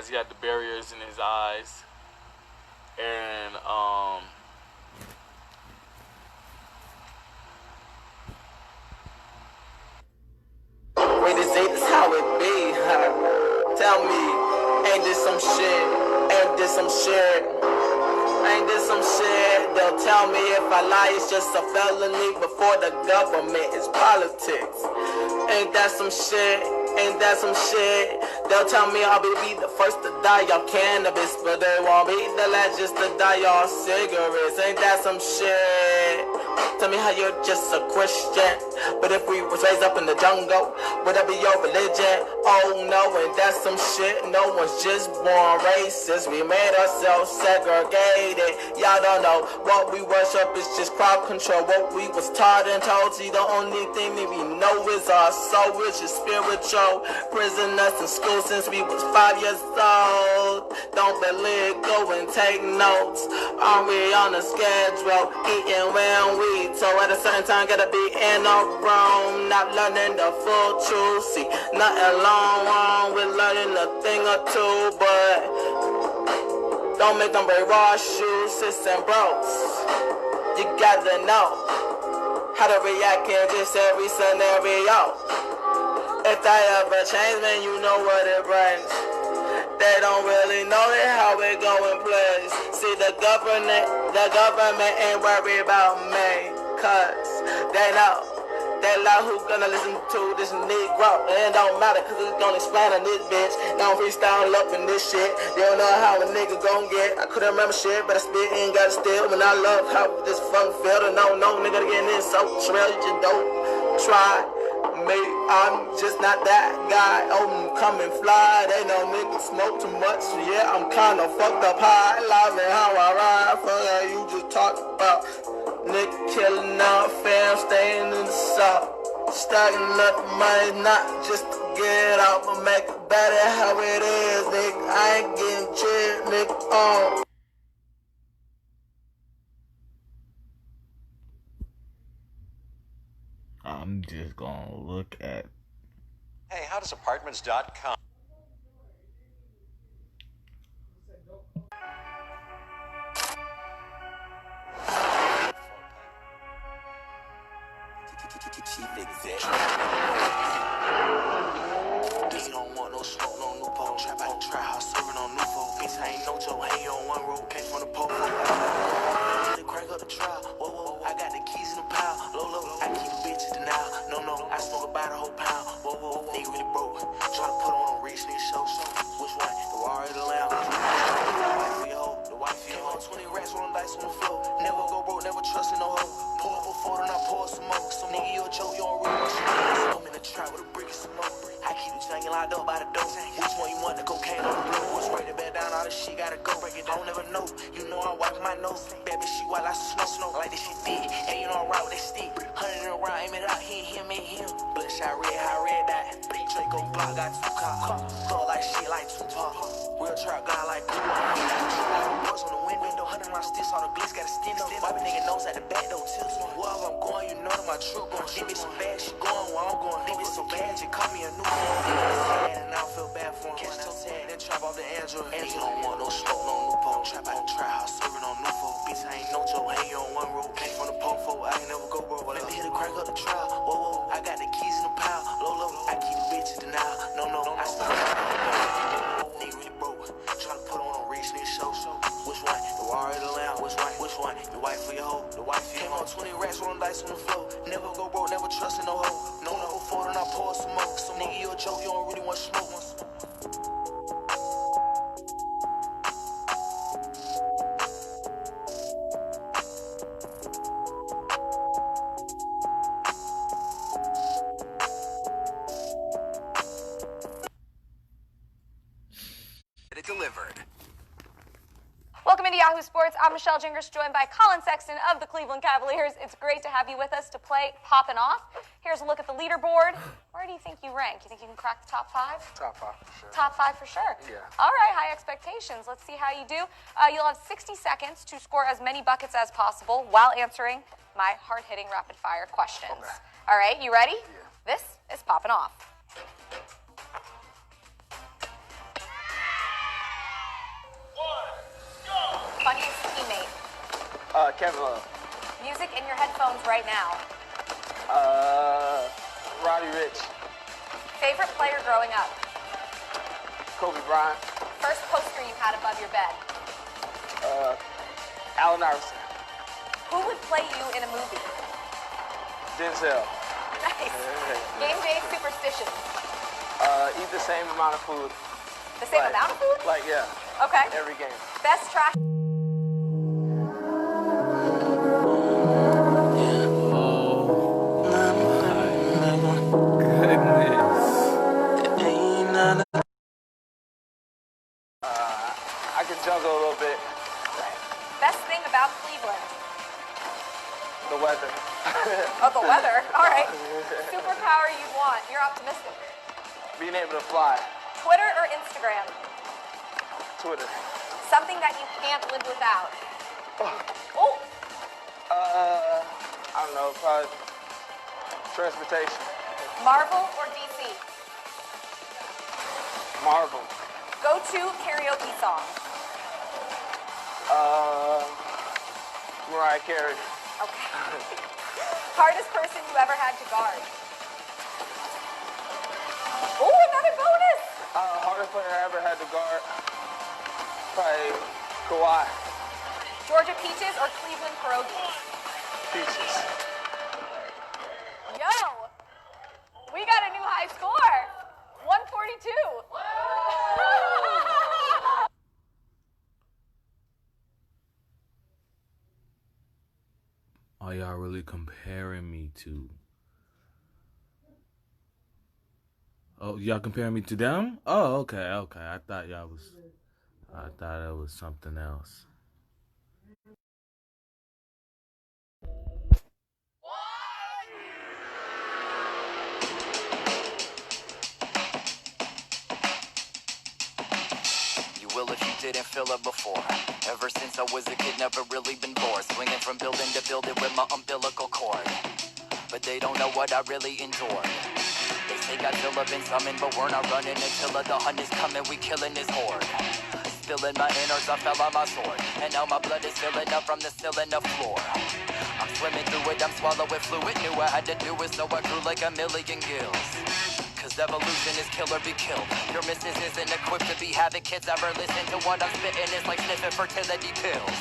because he had the barriers in his eyes. And wait, this how it be, huh? Tell me, ain't this some shit? Ain't this some shit? Ain't this some shit? They'll tell me if I lie, it's just a felony before the government. It's politics. Ain't that some shit? Ain't that some shit? They'll tell me I'll be the first to die y'all cannabis, but they won't be the last just to die y'all cigarettes. Ain't that some shit? Tell me how you're just a Christian, but if we was raised up in the jungle, would that be your religion? Oh no, and that's some shit. No one's just born racist. We made ourselves segregated. Y'all don't know what we worship is just crowd control. What we was taught and told, see, the only thing that we know is our soul, which is spiritual. Prisoners in school since we was 5 years old. Don't believe, go and take notes. Are we on a schedule? Eating when we so at a certain time gotta be in a room, not learning the full truth. See, nothing wrong with learning a thing or two, but don't make them break raw shoes, sis and bros. You gotta know how to react in this every scenario. If that ever change, man, you know what it brings. They don't really know it, how it go in place. See, the government ain't worried about me, cause they know who's gonna listen to this Negro. And it don't matter, cause it's gonna explain on this bitch. Now I'm freestyle up in this shit. They don't know how a nigga gon' get. I couldn't remember shit, but I spit and got it still. And I love how this funk feel. And no nigga getting in so trail, you just don't try me. I'm just not that guy. Oh, come and fly. They know niggas smoke too much. Yeah, I'm kinda fucked up high. Loving how I ride. Fuck how you just talk about. Nigga killing our fam, staying in the south. Stacking up money, not just to get out, but make it better how it is, nigga. I ain't getting cheered, nigga. I'm just gonna look at. Hey, how does apartments.com? Chief exec. Bitch don't want no smoke, no new pole. Trap out the trap house, serving on new folk. Bitch, I ain't no joke, hang on one road, came from the popo. They crank up the trial, whoa, I got the keys in the pile. Low, I keep a bitch in denial. No, I smoke about a whole pound. Whoa, nigga really broke. Try to put on a rich nigga show. Which one? The war or the lamb? The wife for your hoe. 20 racks rolling dice on the floor. Never go broke, never trust in no hoe. Pull up a photo and I pour some more. Some nigga, you a joke, you don't really want some. I'm in the trap with a brick and some more. I keep the jungle locked up by the door. Which one you want, the cocaine or the blow? What's right the bed down, all this shit gotta go. Break it down, never know. You know I wipe my nose. Baby, she white like snow. Like this shit thick. And you know I ride with that stick. 100 around, aim it out, him. Bloodshot red, high red dot. Draco block, got 2 cops. Throw like shit like Tupac. Real trap guy like Tupac. Doors on the window, 100 round sticks on the blitz, got a stendo. Wipe a nigga nose at the back door, tilt. Wherever I'm going, you know that my truck going. Leave me so bad, she going where I'm going. Leave me so bad, you call me a new phone. And I don't feel bad for him. Catch toe tag, then trap off the Android. And you don't want no smoke, no new pole. Trap out the trap house, serving on new folk. Bitch, I ain't no joke, hang on one road. Came from the popo, I ain't never go broke. Let me hit a crank up the trial. Whoa, I got the keys in the pile. Low, I keep a bitch in denial. No, I smoke nigga really broke. Try to put on a rich nigga show. Which one? The war or the lamb? Which one? The wife for your hoe. The wife for your hoe. 20 racks rolling dice on the floor. Never go broke, never trust in no hoe. No, before then I pour some more. Some nigga, you a joke, you don't really want smoke. Delivered. Welcome into Yahoo Sports. I'm Michelle Jingers, joined by Colin Sexton of the Cleveland Cavaliers. It's great to have you with us to play Poppin' Off. Here's a look at the leaderboard. Where do you think you rank? You think you can crack the top 5? Top 5 for sure. Top 5 for sure? Yeah. All right, high expectations. Let's see how you do. You'll have 60 seconds to score as many buckets as possible while answering my hard-hitting rapid-fire questions. Okay. All right, you ready? Yeah. This is Poppin' Off. Funniest teammate. Kevin Love. Music in your headphones right now. Roddy Rich. Favorite player growing up. Kobe Bryant. First poster you had above your bed. Allen Iverson. Who would play you in a movie? Denzel. Nice. Game day superstition. Eat the same amount of food. The same amount of food? Like, yeah. Okay. Every game. Best trash. I can juggle a little bit. Best thing about Cleveland. The weather. Oh, the weather. All right. Superpower you'd want. You're optimistic. Being able to fly. Twitter or Instagram? Twitter. Something that you can't live without. Oh. I don't know, probably transportation. Marvel or DC? Marvel. Go-to karaoke song. Mariah Carey. Okay. Hardest person you ever had to guard. Oh, another bonus. Hardest player I ever had to guard. Probably Kawhi. Georgia peaches or Cleveland pierogies? Peaches. Yo, we got a new high score. 142. Are y'all really comparing me to? Oh, y'all comparing me to them? Oh, okay. I thought it was something else. Well, if you didn't feel it before. Ever since I was a kid, never really been bored. Swinging from building to building with my umbilical cord. But they don't know what I really endured. They say Godzilla been summoned, but we're not running until the hunt is coming. We killing this horde. Spilling my innards, I fell on my sword. And now my blood is filling up from the ceiling to floor. I'm swimming through it, I'm swallowing fluid. Knew I had to do it, so I grew like a million gills. Cause evolution is kill or be killed. Your missus isn't equipped to be having kids. Ever listen to what I'm spitting? It's like sniffing fertility pills.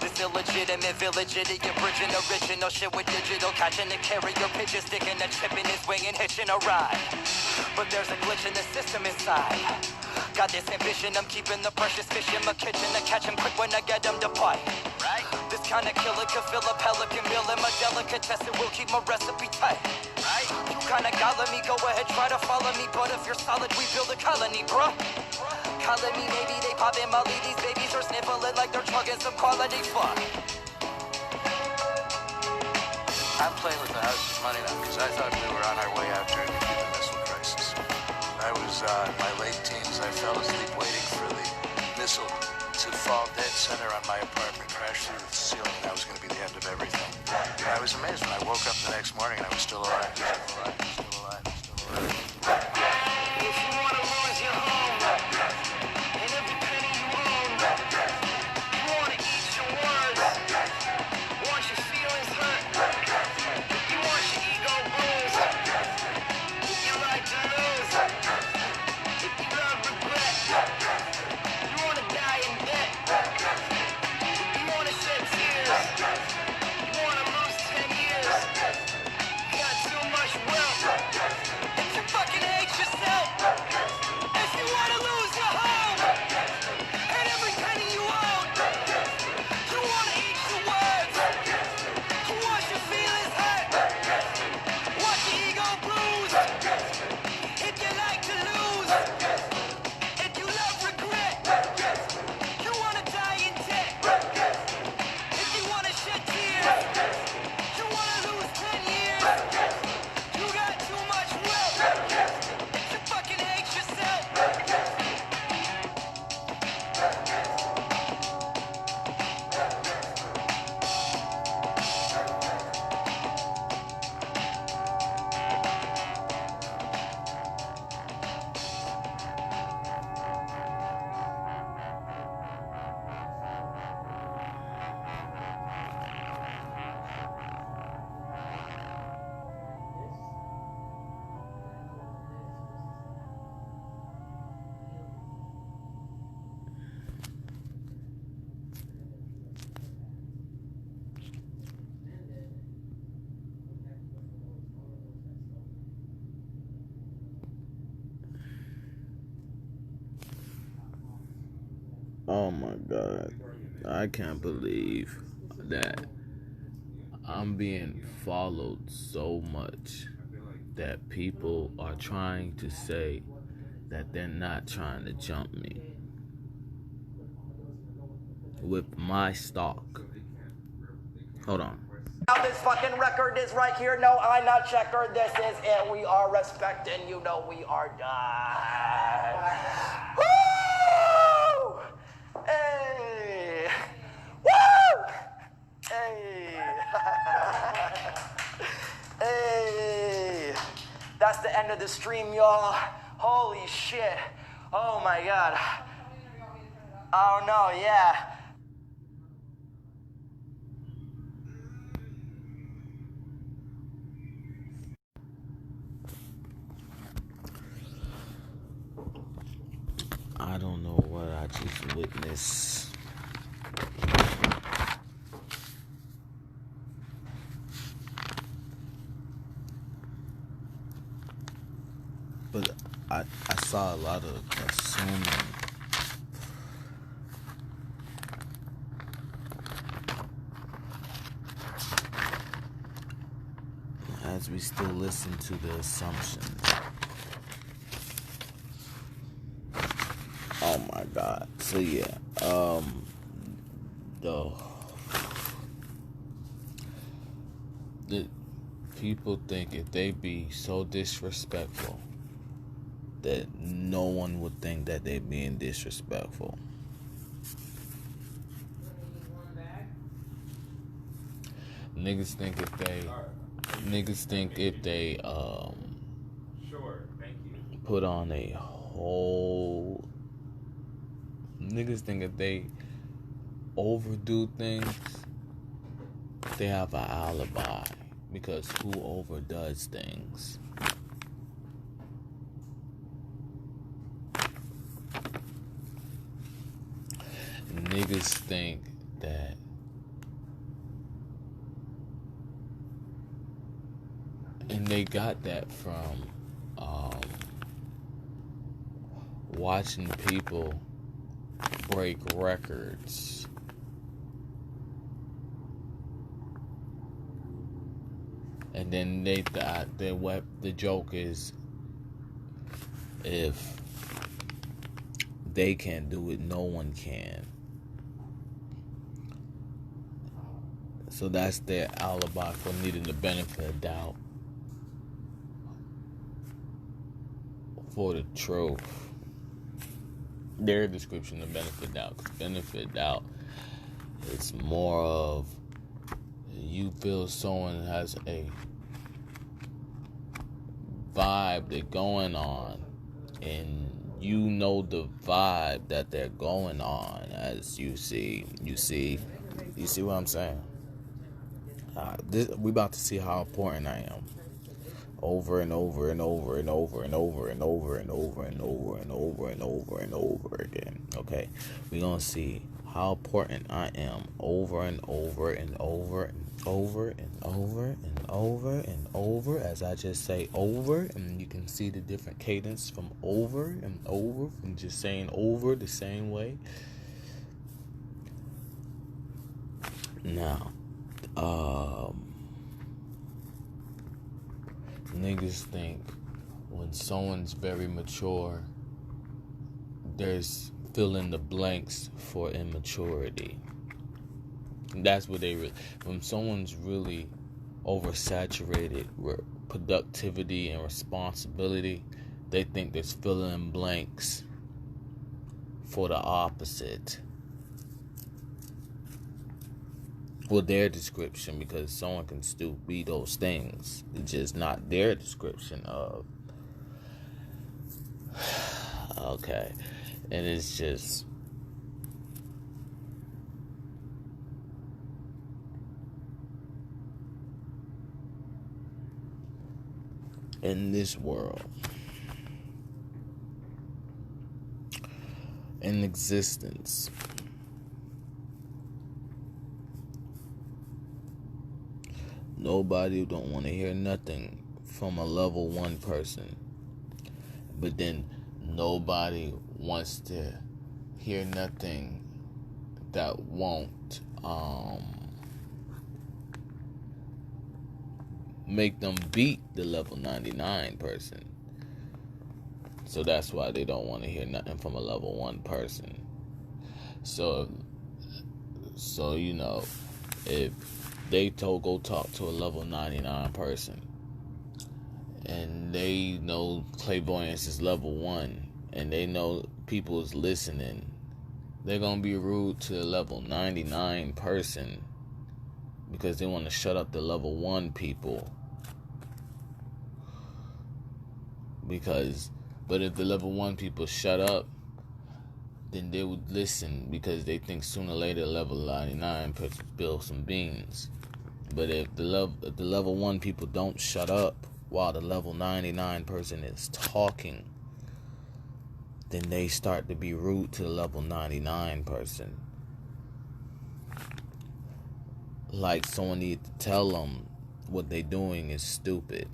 This illegitimate village idiot bridging original shit with digital. Catching a carrier pigeon, sticking a chip in his wing and hitching a ride. But there's a glitch in the system inside. Got this ambition, I'm keeping the precious fish in my kitchen to catch him quick when I get him to bite. Right? This kind of killer could fill a pelican meal in my delicatessen will keep my recipe tight. Right? You kinda gala me, go ahead, try to follow me. But if you're solid, we build a colony, bruh. Calling me, maybe they pop in Molly. These babies are sniffling like they're chugging some quality fuck. I'm playing with the house's money now because I thought we were on our way out during the Cuban Missile Crisis. I was in my late teens. I fell asleep waiting for the missile to fall dead center on my apartment, crash through the ceiling, and that was going to be the end of everything. And I was amazed when I woke up the next morning and I was still alive. Still alive. If you want to lose your home and every penny you own, you want to eat your words, want your feelings hurt, you want your ego bruised, if you like to lose, if you love regret, you want to die in debt, you want to shed tears, you want to lose 10 years, you got too much wealth. my God. I can't believe that I'm being followed so much that people are trying to say that they're not trying to jump me with my stock. Hold on. Now this fucking record is right here. No, I'm not checkered. This is it. We are respecting. You know we are done. Woo! Hey! Woo! Hey! Hey! That's the end of the stream, y'all. Holy shit. Oh my God. Oh no, yeah. I don't know what I just witnessed. But I saw a lot of assuming. As we still listen to the assumptions. Oh my God. So yeah, the people think if they be so disrespectful that no one would think that they being disrespectful. Niggas think if they put on a whole. Niggas think if they overdo things, they have an alibi because who overdoes things? Niggas think that and they got that from watching people break records. And then the joke is if they can't do it, no one can. So that's their alibi for needing the benefit of doubt for the truth. Their description of benefit of doubt. 'Cause benefit of doubt, it's more of you feel someone has a vibe they're going on, and you know the vibe that they're going on. As you see what I'm saying? We about to see how important I am. Over and over and over and over and over and over and over and over and over and over and over again. Okay, we're gonna see how important I am over and over and over and over and over and over and over. As I just say over, and you can see the different cadence from over and over, from just saying over the same way. Now, niggas think when someone's very mature, there's fill in the blanks for immaturity. That's what when someone's really oversaturated with productivity and responsibility, they think there's fill in blanks for the opposite. For their description, because someone can still be those things. It's just not their description of. Okay. And it's just. In this world. In existence. Nobody don't want to hear nothing from a level 1 person. But then nobody wants to hear nothing that won't make them beat the level 99 person. So that's why they don't want to hear nothing from a level 1 person. So you know, if they go talk to a level 99 person and they know clairvoyance is level 1 and they know people is listening, they're going to be rude to a level 99 person because they want to shut up the level 1 people. But if the level 1 people shut up, then they would listen because they think sooner or later level 99 person spill some beans. But if the level 1 people don't shut up while the level 99 person is talking, then they start to be rude to the level 99 person. Like someone need to tell them what they doing is stupid.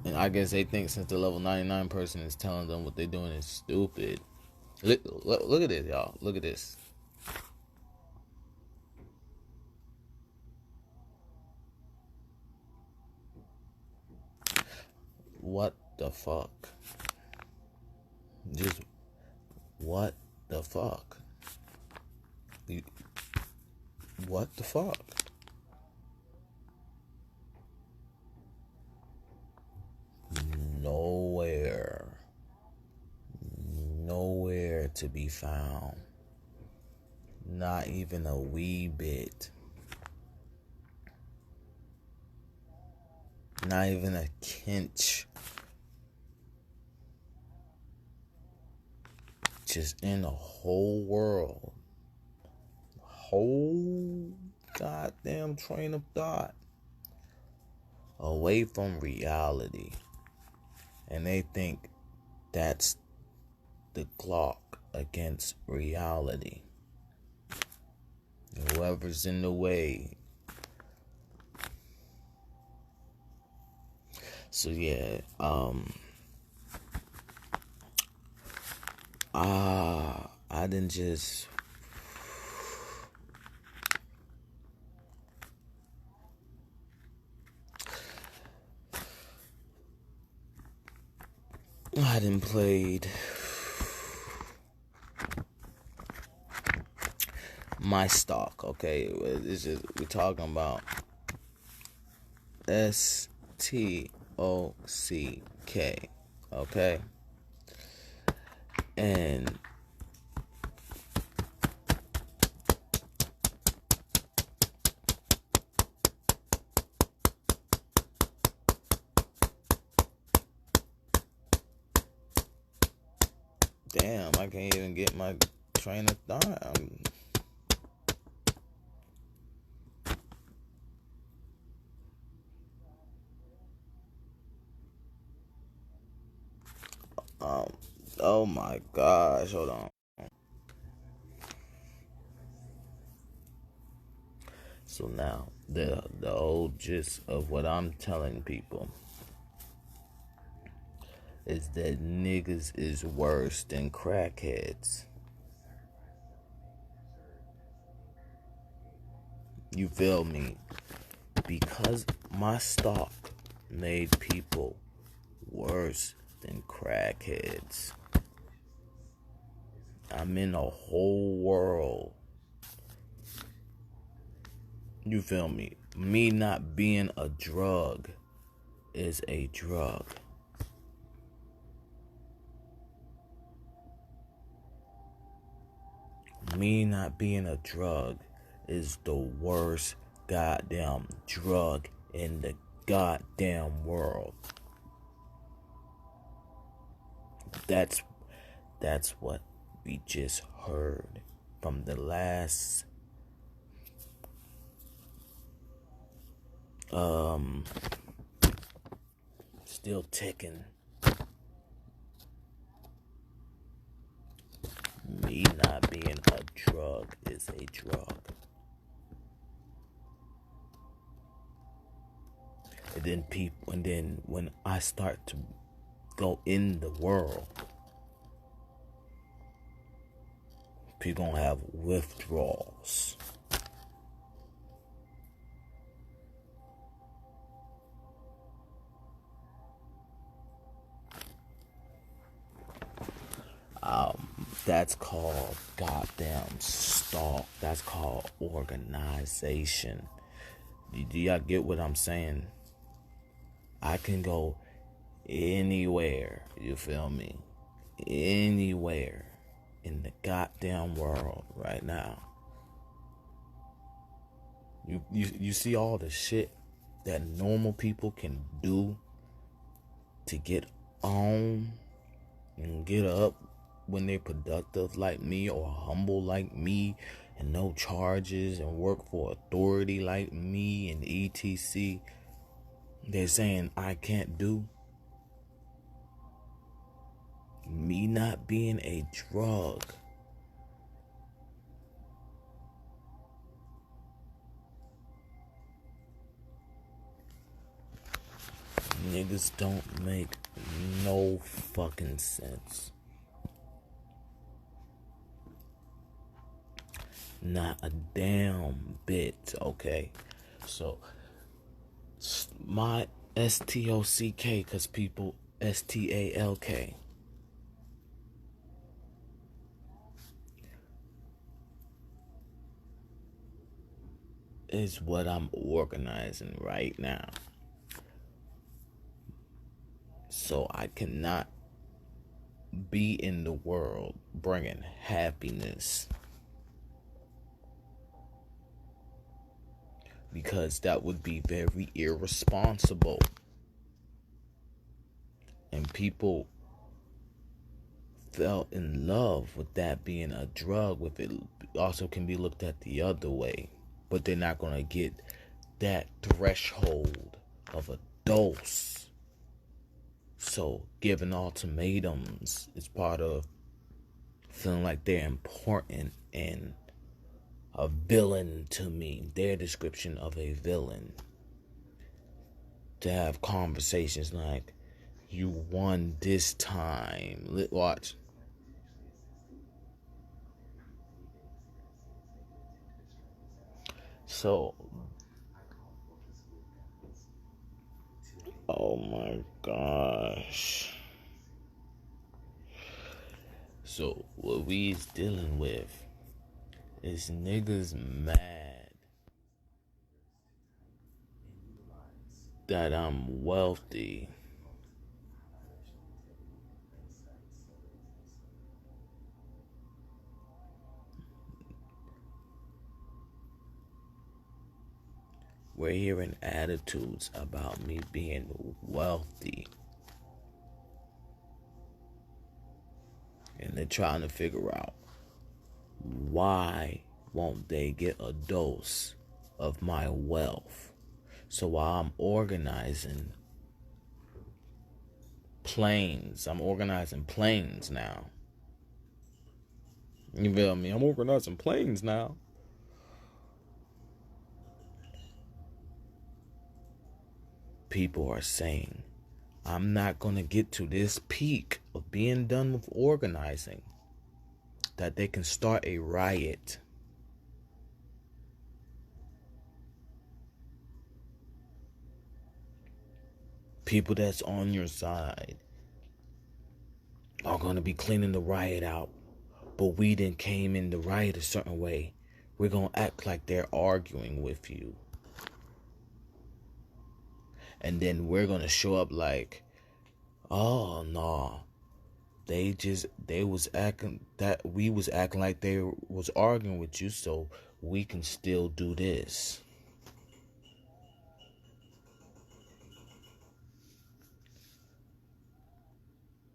And I guess they think since the level 99 person is telling them what they're doing is stupid. Look at this, y'all. Look at this. What the fuck? Just what the fuck? What the fuck? Nowhere to be found. Not even a wee bit. Not even a kinch. Just in the whole world. Whole goddamn train of thought. Away from reality. And they think that's the clock against reality. Whoever's in the way. So yeah, I didn't just played my stock, okay? It's just, we're talking about Stock, okay? And damn, I can't even get my train of thought. Oh my gosh, hold on. So now, the old gist of what I'm telling people is that niggas is worse than crackheads. You feel me? Because my stock made people worse than crackheads. I'm in a whole world. You feel me? Me not being a drug is a drug. Me not being a drug is the worst goddamn drug in the goddamn world. That's what we just heard from the last still ticking. Me not being a drug is a drug. And then when I start to go in the world, People gonna have withdrawals. That's called goddamn stalk. That's called organization. Do y'all get what I'm saying? I can go anywhere, you feel me? Anywhere in the goddamn world right now. You see all the shit that normal people can do to get on and get up when they're productive like me or humble like me and no charges and work for authority like me and etc. They're saying I can't do. Me not being a drug. Niggas don't make no fucking sense. Not a damn bit, okay? So, my STOCK, because people STALK. Is what I'm organizing right now. So I cannot be in the world bringing happiness, because that would be very irresponsible. And people fell in love with that being a drug, with it also can be looked at the other way. But they're not going to get that threshold of a dose. So giving ultimatums is part of feeling like they're important and a villain to me. Their description of a villain. To have conversations like, you won this time. Watch. So, oh my gosh. So, what we is dealing with is niggas mad that I'm wealthy. We're hearing attitudes about me being wealthy. And they're trying to figure out, why won't they get a dose of my wealth? So while I'm organizing planes, I'm organizing planes now. You feel me? I'm organizing planes now. People are saying, I'm not going to get to this peak of being done with organizing, that they can start a riot. People that's on your side are going to be cleaning the riot out. But we didn't came in the riot a certain way. We're going to act like they're arguing with you. And then we're going to show up like, oh, no. They was acting that we was acting like they was arguing with you, so we can still do this.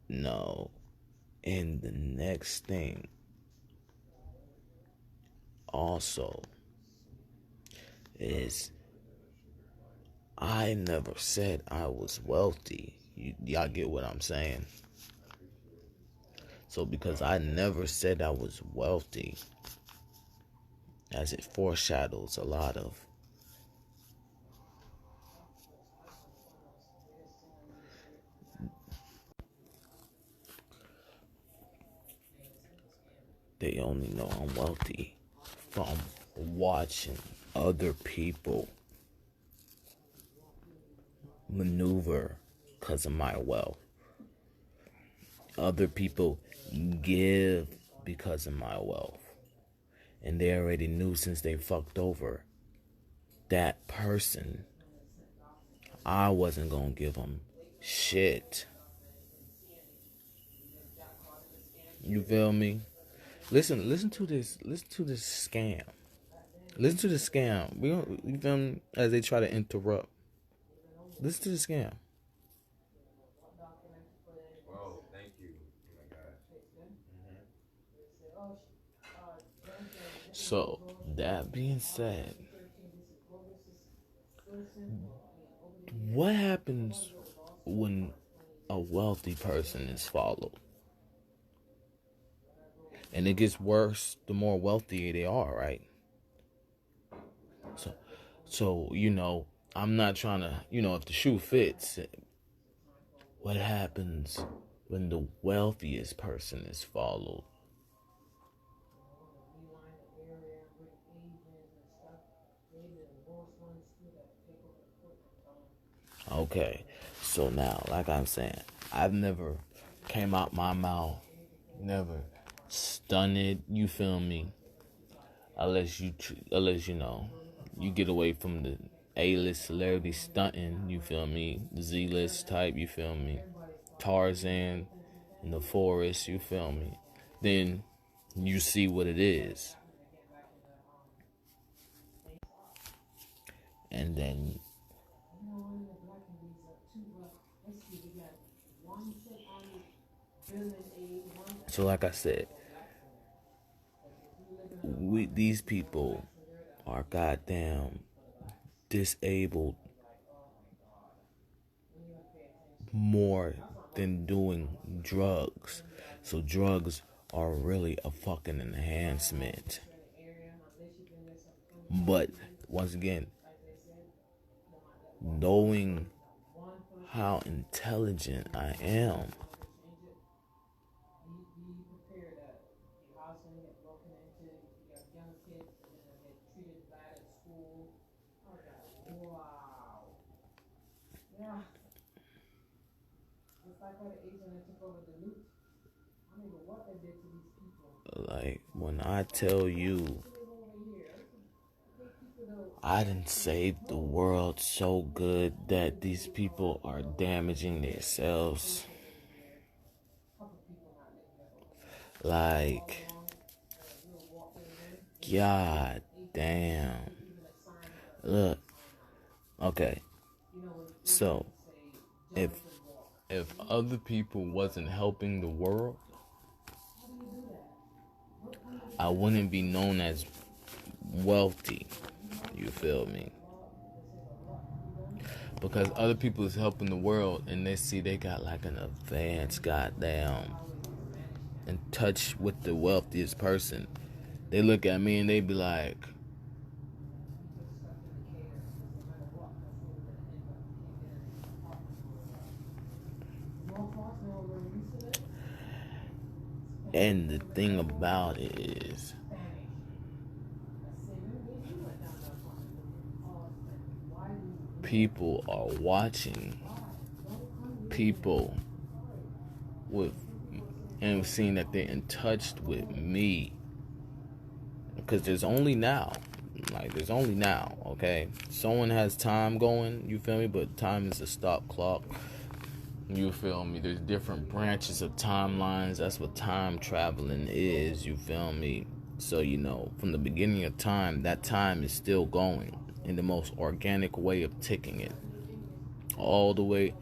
No. And the next thing also is, I never said I was wealthy. Y'all get what I'm saying? So because I never said I was wealthy, as it foreshadows a lot of they only know I'm wealthy from watching other people maneuver because of my wealth. Other people give because of my wealth. And they already knew since they fucked over that person, I wasn't gonna give them shit. You feel me? Listen to this scam. Listen to the scam. You feel me? As they try to interrupt. Listen to the scam. Whoa, thank you. Oh my God. So, that being said, what happens when a wealthy person is followed? And it gets worse the more wealthy they are, right? So I'm not trying to, if the shoe fits, what happens when the wealthiest person is followed? Okay, so now, like I'm saying, I've never came out my mouth, never stunned, you feel me? Unless you you get away from the A-list celebrity stunting, you feel me? The Z-list type, you feel me? Tarzan in the forest, you feel me? Then you see what it is. And then so like I said, these people are goddamn disabled more than doing drugs. So drugs are really a fucking enhancement. But once again, knowing how intelligent I am, like when I tell you I done saved the world so good that these people are damaging themselves. Like, god damn. Look, okay. So, if other people wasn't helping the world, I wouldn't be known as wealthy. You feel me? Because other people is helping the world and they see they got like an advanced goddamn in touch with the wealthiest person. They look at me and they be like, and the thing about it is, people are watching people with and seeing that they're in touch with me, because there's only now, okay? Someone has time going, you feel me? But time is a stop clock, you feel me? There's different branches of timelines. That's what time traveling is, you feel me? So, from the beginning of time, that time is still going in the most organic way of ticking it, all the way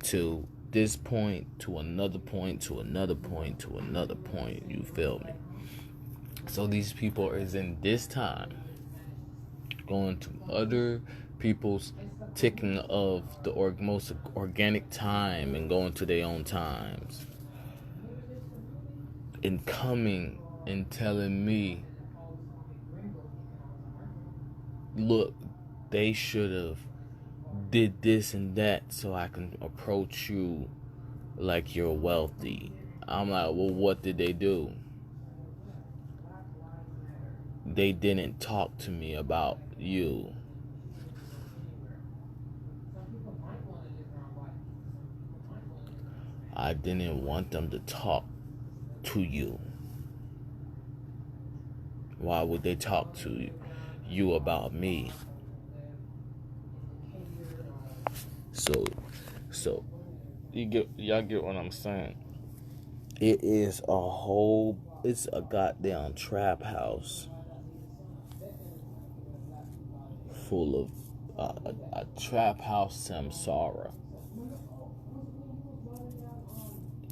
to this point, to another point, to another point, to another point, you feel me? So these people is in this time going to other people's ticking of the most organic time and going to their own times and coming and telling me, look, they should have did this and that so I can approach you like you're wealthy. I'm like, well, what did they do? they didn't talk to me about you. I didn't want them to talk to you. Why would they talk to you about me? So y'all get what I'm saying? It's a goddamn trap house full of a trap house samsara.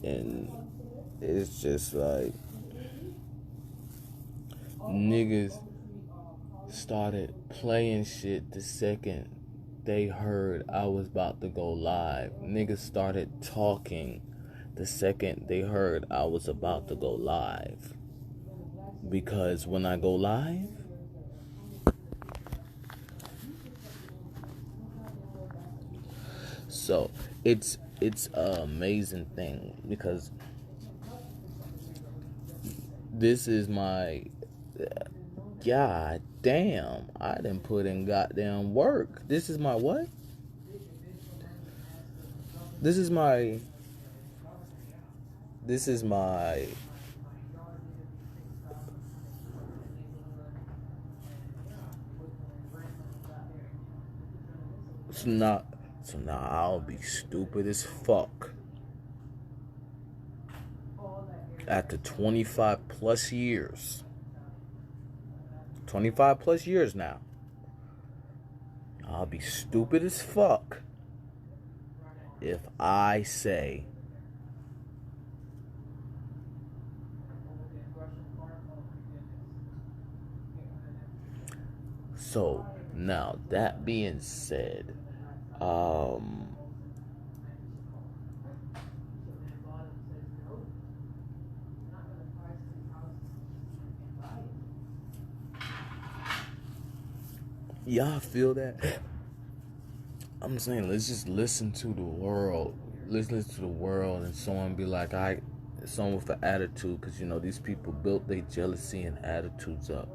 And it's just like niggas started playing shit the second they heard I was about to go live. Niggas started talking the second they heard I was about to go live. Because when I go live, so it's an amazing thing, because this is my god damn, I done put in goddamn work. This is my what? This is my so now I'll be stupid as fuck after 25 plus years now. I'll be stupid as fuck if I say so. Now that being said, y'all feel that? I'm saying, let's just listen to the world. Let's listen to the world, and someone be like, someone with an attitude, because you know these people built their jealousy and attitudes up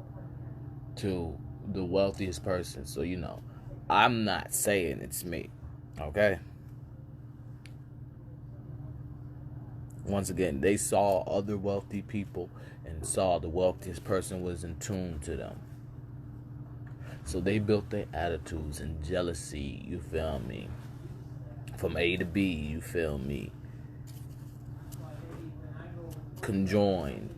to the wealthiest person. So you know, I'm not saying it's me, okay? Once again, they saw other wealthy people and saw the wealthiest person was in tune to them. So they built their attitudes and jealousy, you feel me? From A to B, you feel me? Conjoined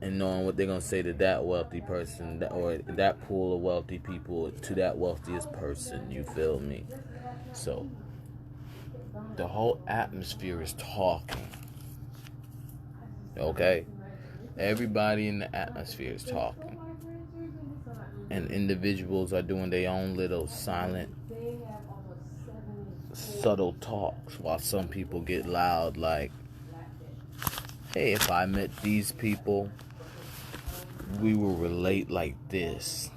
and knowing what they're going to say to that wealthy person, or that pool of wealthy people to that wealthiest person, you feel me? So the whole atmosphere is talking. Okay? Everybody in the atmosphere is talking. And individuals are doing their own little silent, subtle talks, while some people get loud like, hey, if I met these people, we will relate like this.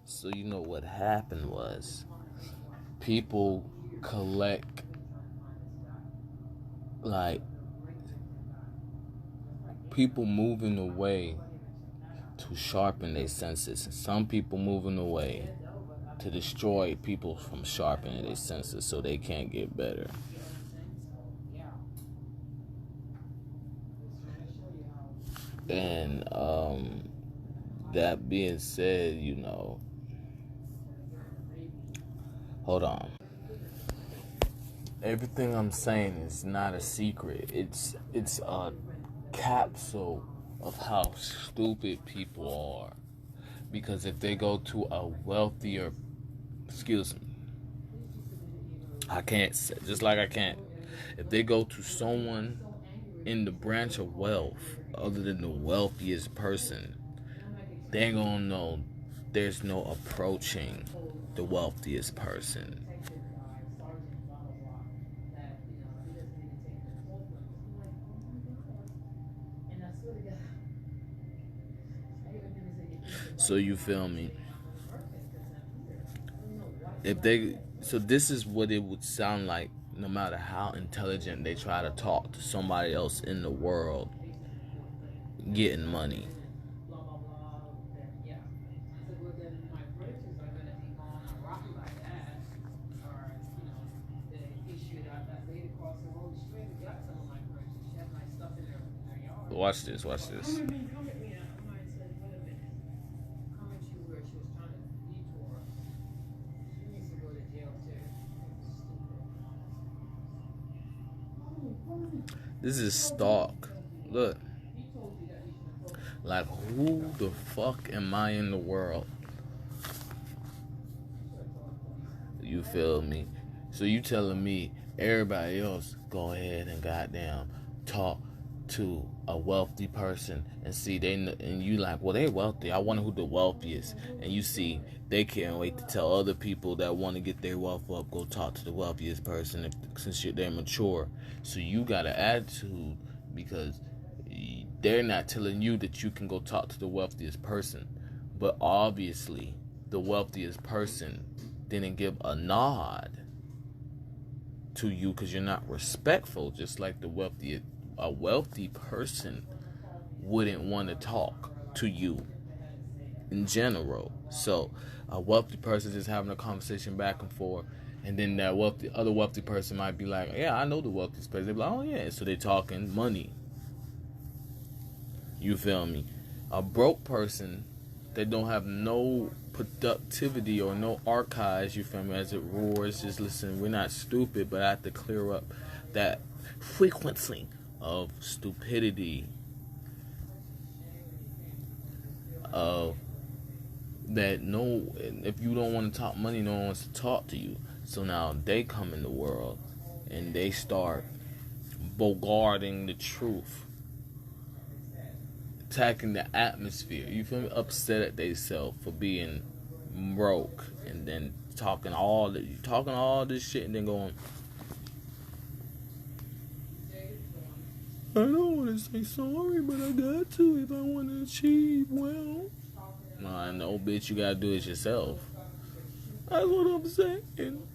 So you know what happened was, people collect, like, people moving away to sharpen their senses, and some people moving away to destroy people from sharpening their senses so they can't get better. And that being said, you know, hold on. Everything I'm saying is not a secret. It's a capsule of how stupid people are. Because if they go to a wealthier, I can't say, just like I can't. If they go to someone in the branch of wealth other than the wealthiest person, they ain't gonna know there's no approaching the wealthiest person. So you feel me? So this is what it would sound like no matter how intelligent they try to talk to somebody else in the world, getting money. Watch this, watch this. This is Stockz. Look. Like, who the fuck am I in the world? You feel me? So you telling me everybody else go ahead and goddamn talk to a wealthy person and see and you like, well, they wealthy. I wonder who the wealthiest. And you see they can't wait to tell other people that want to get their wealth up, go talk to the wealthiest person since they're mature. So you got an attitude because they're not telling you that you can go talk to the wealthiest person. But obviously the wealthiest person didn't give a nod to you because you're not respectful, just like a wealthy person wouldn't want to talk to you in general. So a wealthy person just having a conversation back and forth, and then that other wealthy person might be like, yeah, I know the wealthiest person. They're like, oh yeah, so they're talking money. You feel me? A broke person that don't have no productivity or no archives, you feel me, as it roars, just listen, we're not stupid, but I have to clear up that frequency of stupidity, that if you don't want to talk money, no one wants to talk to you. So now they come in the world and they start bogarting the truth, attacking the atmosphere. You feel me? Upset at themselves for being broke, and then talking all this shit, and then going, I don't want to say sorry, but I got to if I want to achieve well. I know, bitch, you gotta do it yourself. That's what I'm saying.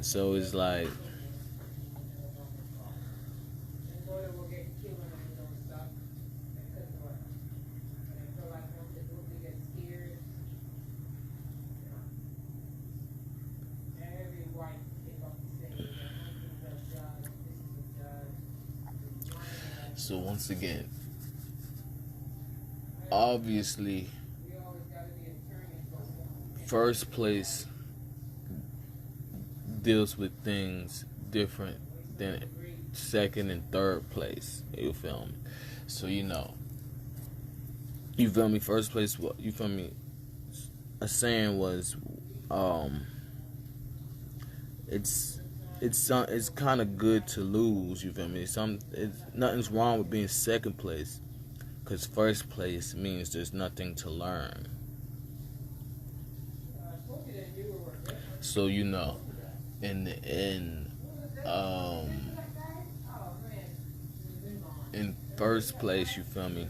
So it's like, so once again, obviously, first place deals with things different than second and third place. You feel me? So you feel me? First place, you feel me? A saying was, it's kind of good to lose. You feel me? Nothing's wrong with being second place, because first place means there's nothing to learn. So in first place, you feel me,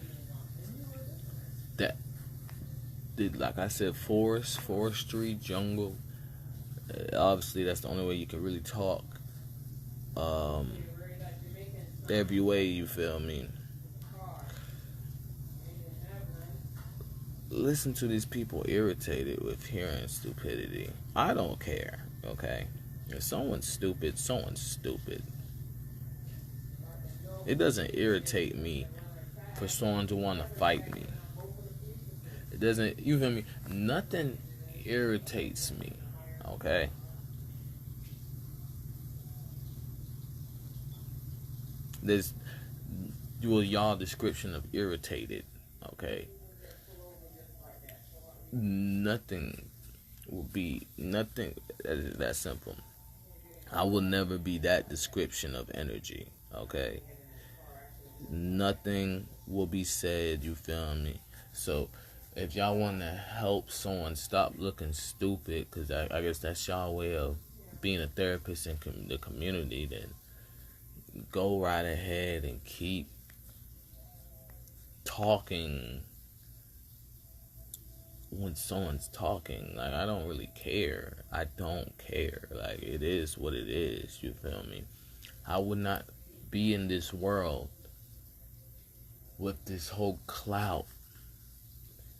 that like I said, forestry, jungle, obviously that's the only way you can really talk. Every way, you feel me. Listen to these people irritated with hearing stupidity. I don't care, okay? If someone's stupid, someone's stupid. It doesn't irritate me for someone to want to fight me. It doesn't, you feel me? Nothing irritates me, okay? There's y'all description of irritated, okay? Nothing will be that simple. I will never be that description of energy, okay? Nothing will be said, you feel me? So if y'all want to help someone stop looking stupid, because I guess that's y'all way of being a therapist in the community, then go right ahead and keep talking when someone's talking, like, I don't really care. I don't care. Like, it is what it is, you feel me? I would not be in this world with this whole clout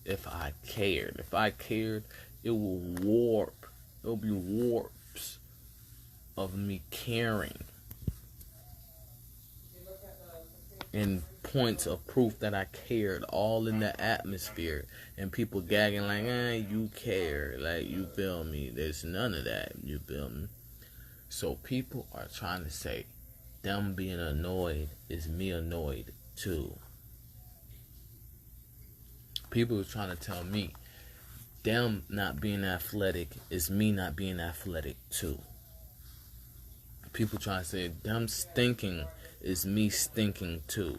if I cared. If I cared, it will warp. It'll be warps of me caring. And points of proof that I cared, all in the atmosphere, and people gagging like, you care, like, you feel me? There's none of that, you feel me? So people are trying to say them being annoyed is me annoyed too. People are trying to tell me them not being athletic is me not being athletic too. People trying to say them stinking is me stinking too.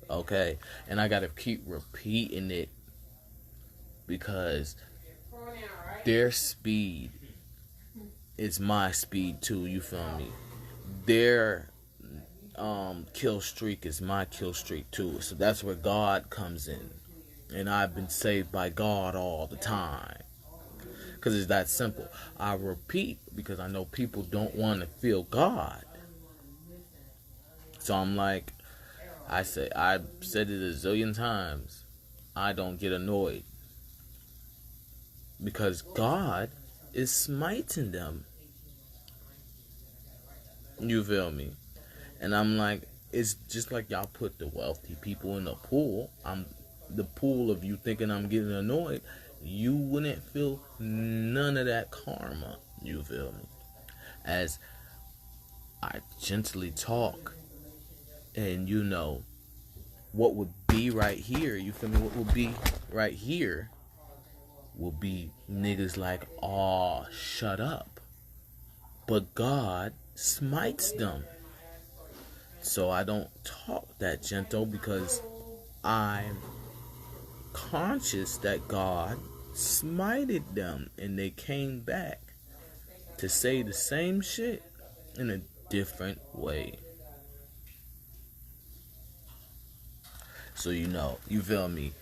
Okay? And I gotta keep repeating it because their speed is my speed too, you feel me? Their kill streak is my kill streak too. So that's where God comes in. And I've been saved by God all the time. Because it's that simple. I repeat because I know people don't want to feel God. So I'm like, I've said it a zillion times. I don't get annoyed. Because God is smiting them. You feel me? And I'm like, it's just like y'all put the wealthy people in the pool. The pool of you thinking I'm getting annoyed. You wouldn't feel none of that karma. You feel me? As I gently talk, and you know what would be right here. You feel me? What would be right here will be niggas like, "Aw, shut up." But God smites them. So I don't talk that gentle because I'm conscious that God smited them and they came back to say the same shit in a different way. So you know, you feel me?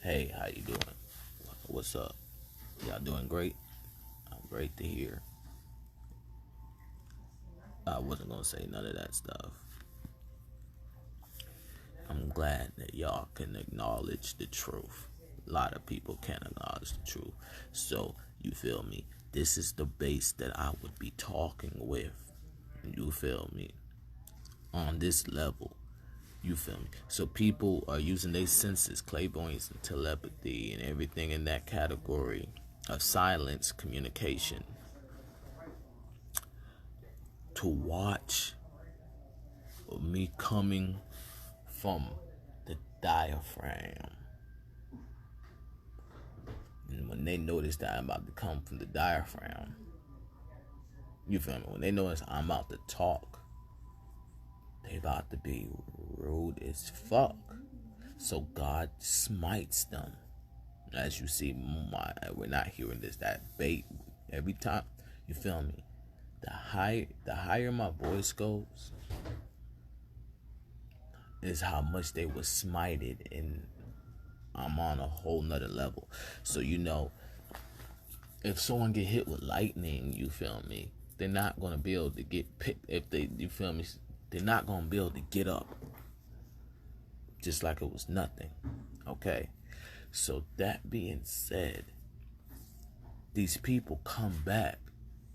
Hey, how you doing? What's up? Y'all doing great? I'm great to hear. I wasn't gonna say none of that stuff. I'm glad that y'all can acknowledge the truth. A lot of people can't acknowledge the truth. So, you feel me? This is the base that I would be talking with. You feel me? On this level. You feel me? So people are using their senses, clairvoyance and telepathy and everything in that category of silence communication to watch me coming from the diaphragm. And when they notice that I'm about to come from the diaphragm, you feel me? When they notice I'm about to talk, they about to be rude as fuck. So God smites them. As you see, we're not hearing that bait every time. You feel me? The higher my voice goes, is how much they were smited, and I'm on a whole nother level. So you know, if someone get hit with lightning, you feel me? They're not gonna be able to get picked. You feel me? They're not gonna be able to get up, just like it was nothing. Okay. So that being said, these people come back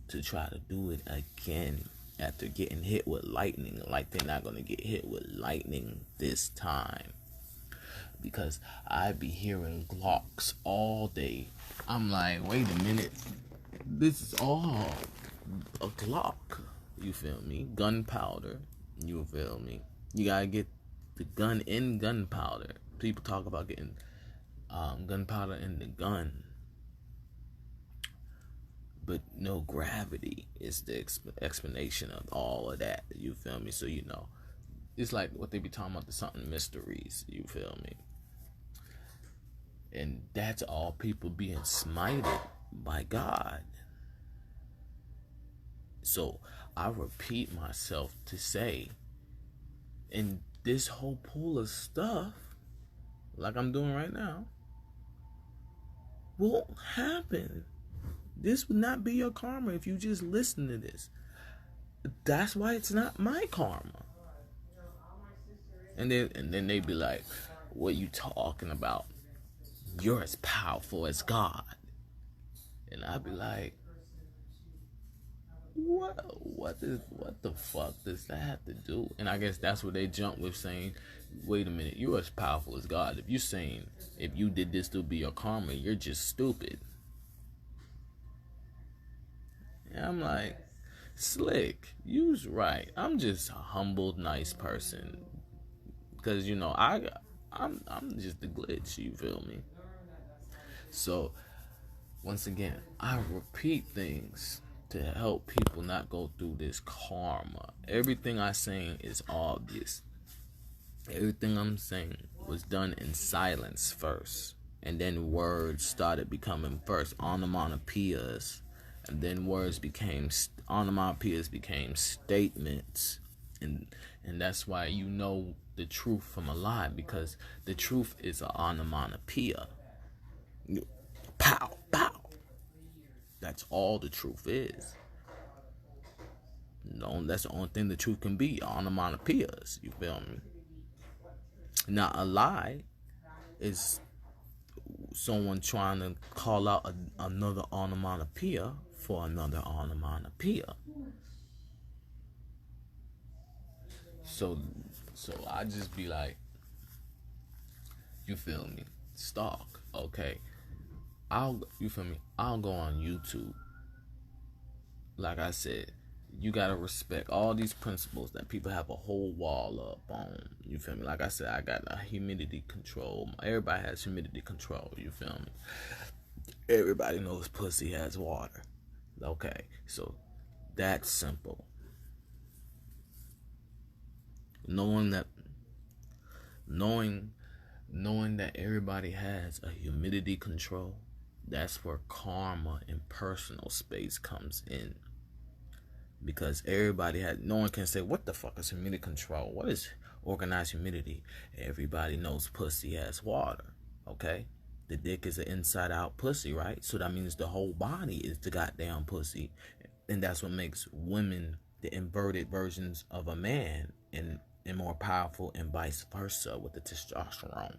to try to do it again after getting hit with lightning, like they're not going to get hit with lightning this time. Because I be hearing Glocks all day. I'm like, wait a minute. This is all a Glock. You feel me? Gunpowder. You feel me? You got to get the gun in gunpowder. People talk about getting gunpowder in the gun. But no, gravity is the explanation of all of that. You feel me? So, you know, it's like what they be talking about, the something mysteries. You feel me? And that's all people being smited by God. So, I repeat myself to say, in this whole pool of stuff, like I'm doing right now, won't happen. This would not be your karma if you just listen to this. That's why it's not my karma. And then they be like, what you talking about? You're as powerful as God. And I'd be like, what the fuck does that have to do? And I guess that's what they jump with, saying, wait a minute, you're as powerful as God. If you're saying, if you did this to be your karma, you're just stupid. And I'm like, slick, you's right. I'm just a humbled, nice person. Because, you know, I'm just a glitch, you feel me? So, once again, I repeat things to help people not go through this karma. Everything I'm saying is obvious. Everything I'm saying was done in silence first. And then words started becoming first onomatopoeias. And then onomatopoeias became statements. And that's why you know the truth from a lie, because the truth is an onomatopoeia. Pow, pow. That's all the truth is. No, that's the only thing the truth can be, onomatopoeias. You feel me? Now, a lie is someone trying to call out another onomatopoeia for another onomatopoeia. So I just be like, you feel me? Stalk, okay. You feel me? I'll go on YouTube. Like I said, you gotta respect all these principles that people have a whole wall up on. You feel me? Like I said, I got a humidity control. Everybody has humidity control. You feel me? Everybody knows pussy has water. Okay, so that's simple. Knowing that everybody has a humidity control, that's where karma and personal space comes in. Because no one can say, what the fuck is humidity control? What is organized humidity? Everybody knows pussy has water, okay? The dick is an inside out pussy, right? So that means the whole body is the goddamn pussy. And that's what makes women the inverted versions of a man and more powerful, and vice versa with the testosterone.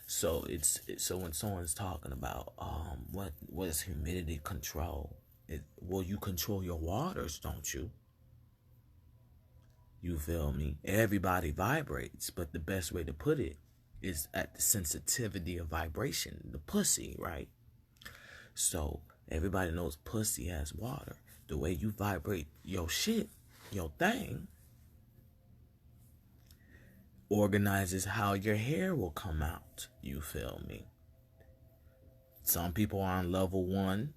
So so when someone's talking about what is humidity control, well, you control your waters, don't you? You feel me? Everybody vibrates, but the best way to put it is at the sensitivity of vibration, the pussy, right? So everybody knows pussy has water. The way you vibrate your shit, your thing, organizes how your hair will come out. You feel me? Some people are on level 1.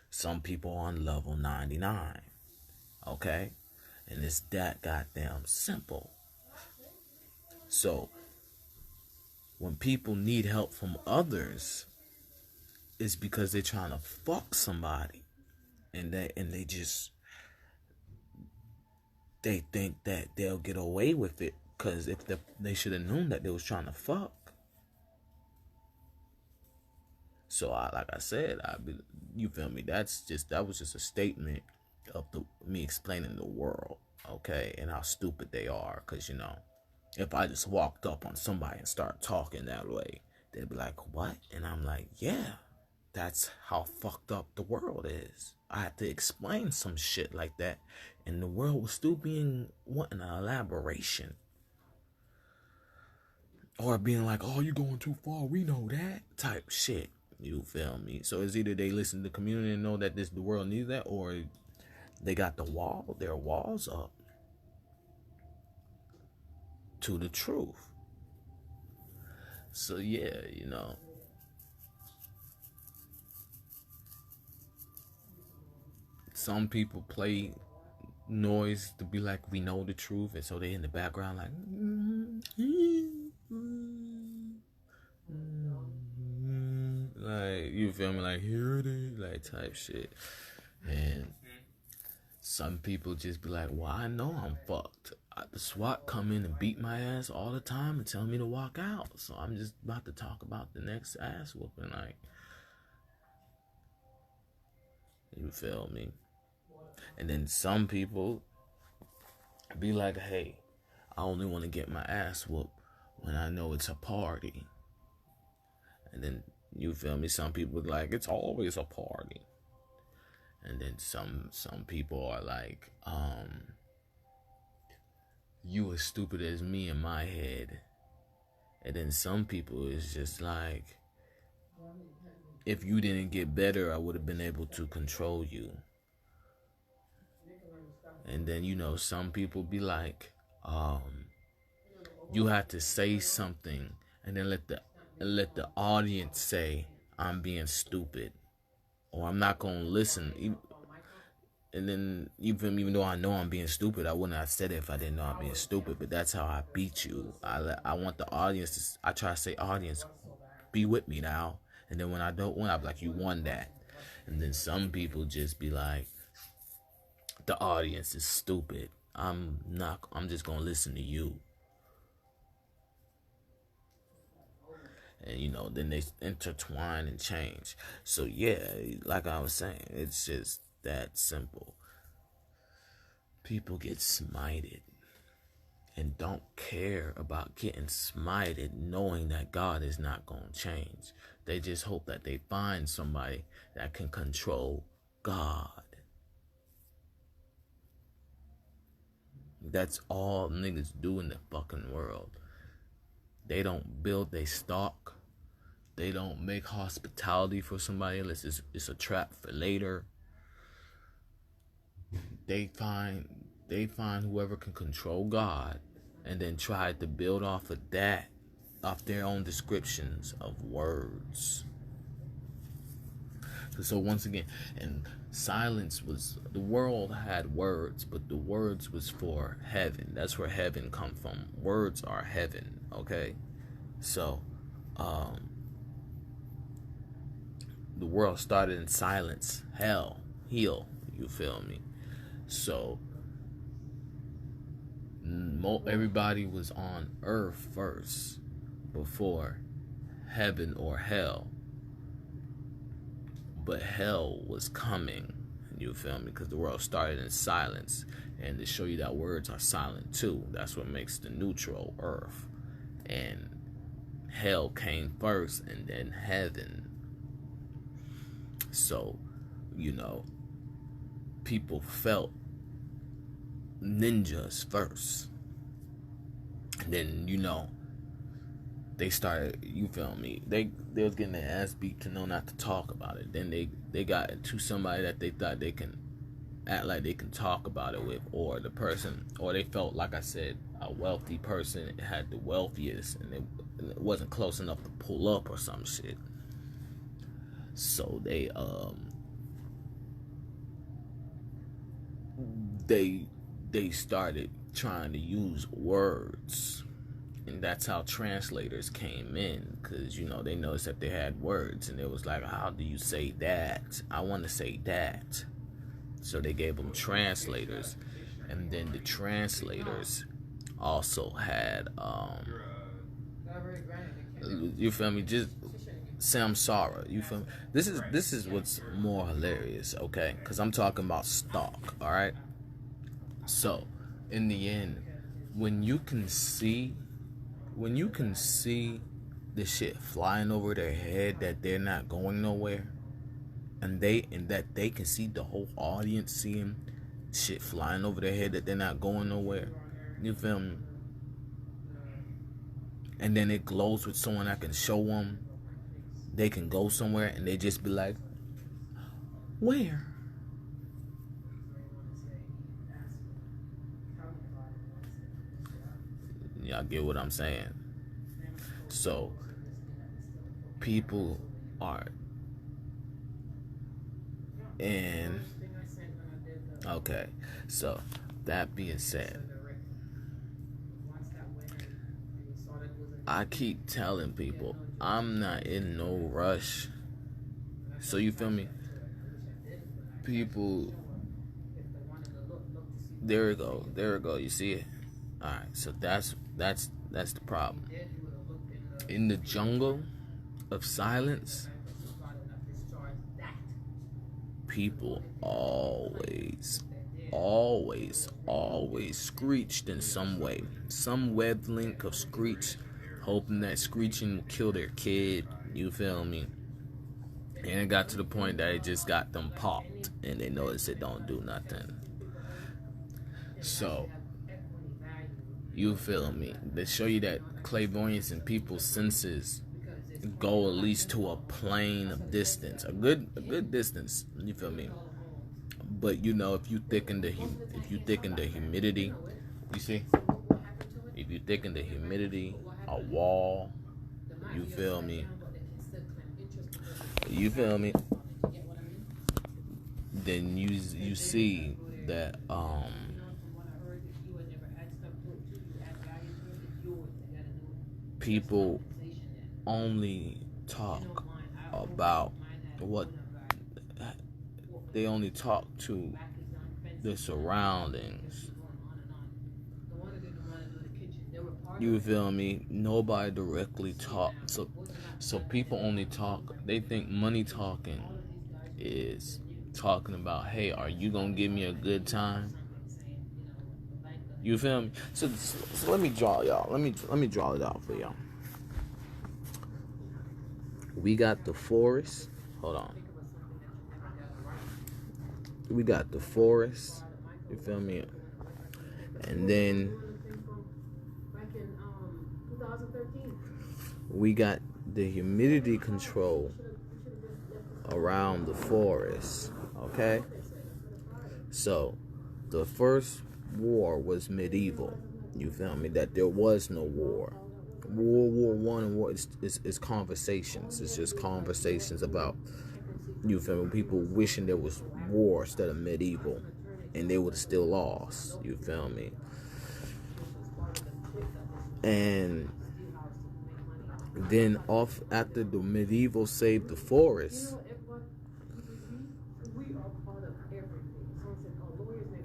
Some people are on level 99. Okay? And it's that goddamn simple. So, when people need help from others, it's because they're trying to fuck somebody. And they think that they'll get away with it. Because if they should have known that they was trying to fuck. So, like I said, you feel me? That was just a statement of me explaining the world, okay? And how stupid they are. Because, you know, if I just walked up on somebody and started talking that way, they'd be like, what? And I'm like, yeah, that's how fucked up the world is. I had to explain some shit like that. And the world was still wanting an elaboration. Or being like, oh, you going too far, we know that type shit. You feel me? So it's either they listen to the community and know that the world needs that, or they got their walls up to the truth. So yeah, you know. Some people play noise to be like, we know the truth, and so they in the background like, like, you feel me, like, here it is, like, type shit. And some people just be like, well, I know I'm fucked. the SWAT come in and beat my ass all the time and tell me to walk out. So I'm just about to talk about the next ass whooping. Like, you feel me? And then some people be like, hey, I only want to get my ass whooped when I know it's a party. And then, you feel me, some people like, it's always a party. And then some people are like, you as stupid as me in my head. And then some people is just like, if you didn't get better, I would have been able to control you. And then, you know, some people be like, you have to say something and then let the audience say I'm being stupid or I'm not gonna listen. And then even though I know I'm being stupid, I wouldn't have said it if I didn't know I'm being stupid. But that's how I beat you. I want the audience to, I try to say, audience, be with me now. And then when I don't win, I'm like, you won that. And then some people just be like, the audience is stupid. I'm just gonna listen to you. And, you know, then they intertwine and change. So, yeah, like I was saying, it's just that simple. People get smited and don't care about getting smited, knowing that God is not going to change. They just hope that they find somebody that can control God. That's all niggas do in the fucking world. They don't build their stock. They don't make hospitality for somebody unless it's a trap for later. They find whoever can control God and then try to build off of that, off their own descriptions of words. So once again, and silence was, the world had words, but the words was for heaven. That's where heaven come from. Words are heaven, okay? So, the world started in silence. Hell, heal, you feel me? So, everybody was on earth first before heaven or hell. But hell was coming, you feel me? Because the world started in silence. And to show you that words are silent too, that's what makes the neutral earth. And hell came first and then heaven. So, you know, people felt ninjas first. And then, you know, they started, you feel me, they was getting their ass beat to know not to talk about it. Then they got into somebody that they thought they can act like they can talk about it with, or the person, or they felt, like I said, a wealthy person had the wealthiest and it wasn't close enough to pull up or some shit. So they started trying to use words. And that's how translators came in, because, you know, they noticed that they had words and it was like, how do you say that? I want to say that. So they gave them translators. And then the translators also had you feel me, just samsara, you feel me? This is what's more hilarious, okay? Because I'm talking about stock, all right? So in the end, when you can see the shit flying over their head that they're not going nowhere, and that they can see the whole audience seeing shit flying over their head that they're not going nowhere, you feel me? And then it glows with someone that can show them they can go somewhere, and they just be like, where? Y'all get what I'm saying? So people are in. Okay, so that being said, I keep telling people I'm not in no rush. So you feel me? People, there we go, you see it? All right, so that's the problem. In the jungle of silence, people always screeched in some way. Some wavelength of screech, hoping that screeching will kill their kid. You feel me? And it got to the point that it just got them popped, and they noticed it don't do nothing. So, you feel me? They show you that clairvoyance and people's senses go at least to a plane of distance, a good distance. You feel me? But you know, if you thicken the humidity, you see, if you thicken the humidity, a wall, you feel me? Then you see that people only talk about what they only talk to the surroundings. You feel me? Nobody directly talk. So people only talk. They think money talking is talking about, hey, are you gonna give me a good time? You feel me? So let me draw y'all. Let me draw it out for y'all. We got the forest. Hold on. We got the forest. You feel me? And then we got the humidity control around the forest. Okay? So the first war was medieval. You feel me? That there was no war. World War One and war is conversations. It's just conversations about, you feel me, people wishing there was war instead of medieval, and they would have still lost. You feel me? And then off after the medieval saved the forest,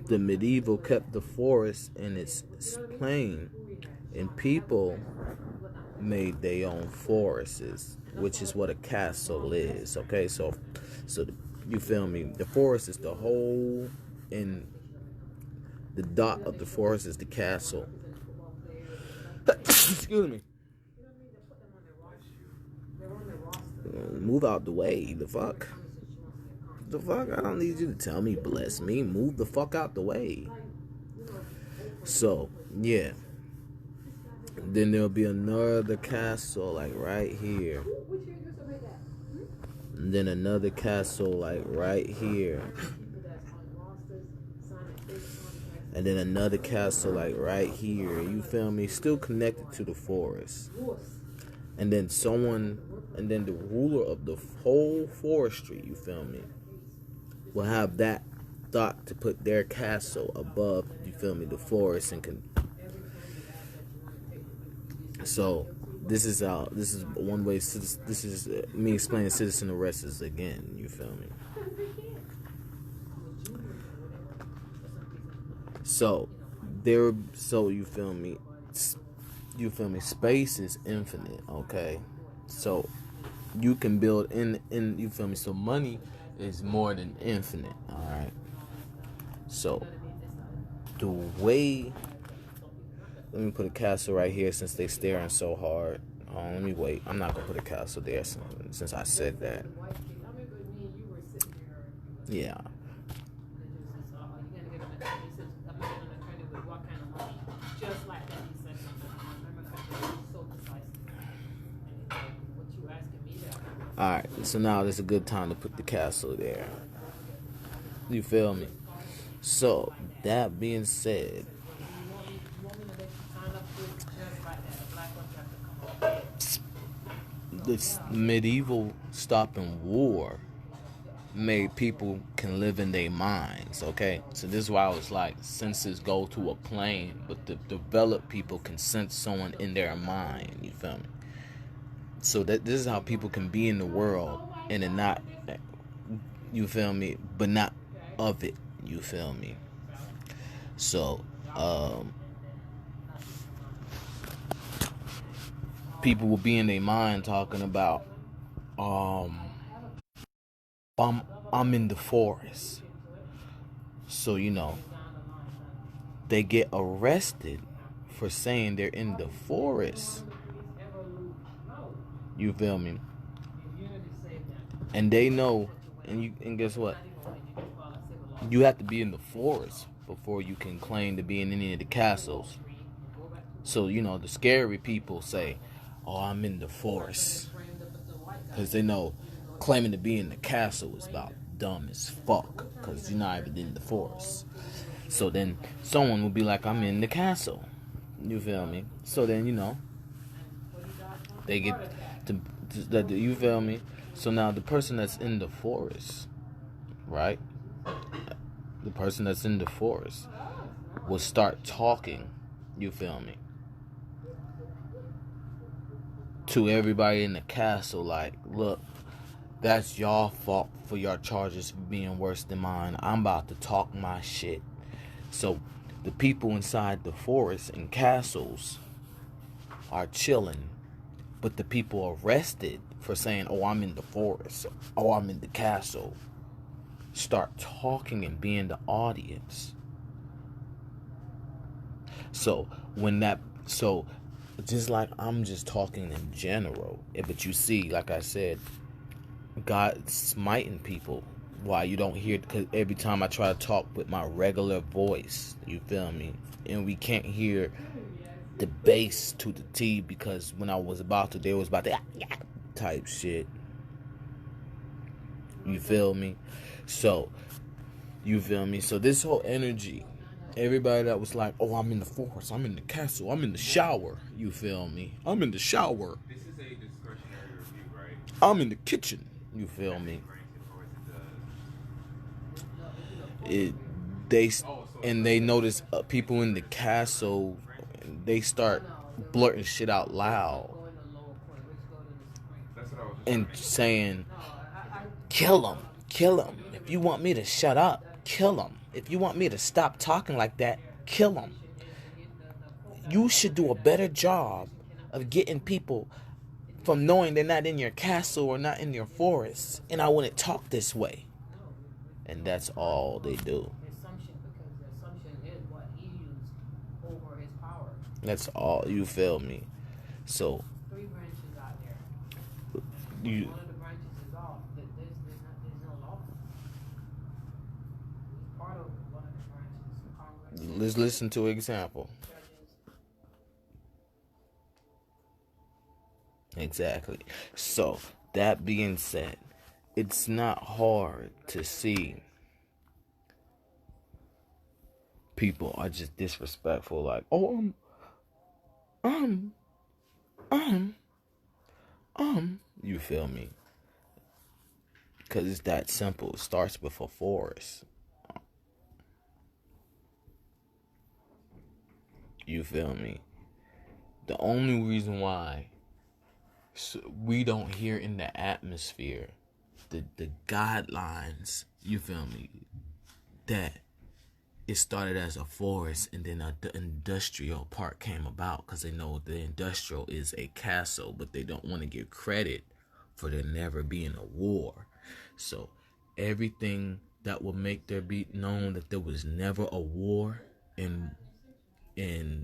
the medieval kept the forest in its plane, and people made their own forests, which is what a castle is. Okay, so you feel me? The forest is the whole, and the dot of the forest is the castle. Excuse me. Move out the way. The fuck? The fuck? I don't need you to tell me bless me. Move the fuck out the way. So, yeah. Then there'll be another castle like right here. And then another castle like right here. And then another castle like right here. You feel me? Still connected to the forest. And then the ruler of the whole forestry, you feel me, will have that thought to put their castle above, you feel me, the forest, and so this is one way. This is me explaining citizen arrests again. You feel me? So you feel me? You feel me? Space is infinite. Okay, so you can build in. You feel me? So money is more than infinite. All right. So the way. Let me put a castle right here since they staring so hard. Let me wait. I'm not going to put a castle there since I said that. Yeah. Alright, so now there's a good time to put the castle there. You feel me? So, that being said, this medieval stopping war made people can live in their minds, okay? So this is why I was like, senses go to a plane, but the developed people can sense someone in their mind, you feel me? So that this is how people can be in the world and then not, you feel me, but not of it, you feel me? So, people will be in their mind talking about, I'm in the forest. So, they get arrested for saying they're in the forest. You feel me? And they know, and guess what? You have to be in the forest before you can claim to be in any of the castles. So, the scary people say, oh, I'm in the forest. Because they know claiming to be in the castle is about dumb as fuck. Because you're not even in the forest. So then someone will be like, I'm in the castle. You feel me? So then, they get to you feel me? So now the person that's in the forest, right? The person that's in the forest will start talking, you feel me, to everybody in the castle like, look, that's y'all fault for your charges being worse than mine. I'm about to talk my shit. So the people inside the forest and castles are chilling, but the people arrested for saying, oh, I'm in the forest, oh, I'm in the castle, start talking and being the audience. So just like I'm just talking in general, but you see, like I said, God smiting people why you don't hear, because every time I try to talk with my regular voice, you feel me, and we can't hear the bass to the T, because when I was about to, they was about to type shit. You feel me? So, you feel me? So this whole energy, everybody that was like, oh, I'm in the forest, I'm in the castle, I'm in the shower. You feel me? I'm in the shower. This is a discretionary review, right? I'm in the kitchen. You feel me? They notice people in the castle, they start blurting shit out loud and saying, kill him, kill him. If you want me to shut up, kill him. If you want me to stop talking like that, kill him. You should do a better job of getting people from knowing they're not in your castle or not in your forest, and I wouldn't talk this way. And that's all they do. That's all, you feel me? So, 3 branches out there. you, One of the branches is off. There's no law. It's part of one of the branches. let's listen to an example. Exactly. So, that being said, it's not hard to see people are just disrespectful, like, oh, you feel me? Because it's that simple. It starts with a forest. You feel me? The only reason why we don't hear in the atmosphere the guidelines, you feel me, that it started as a forest and then the industrial part came about, because they know the industrial is a castle, but they don't want to give credit for there never being a war. So everything that will make there be known that there was never a war, and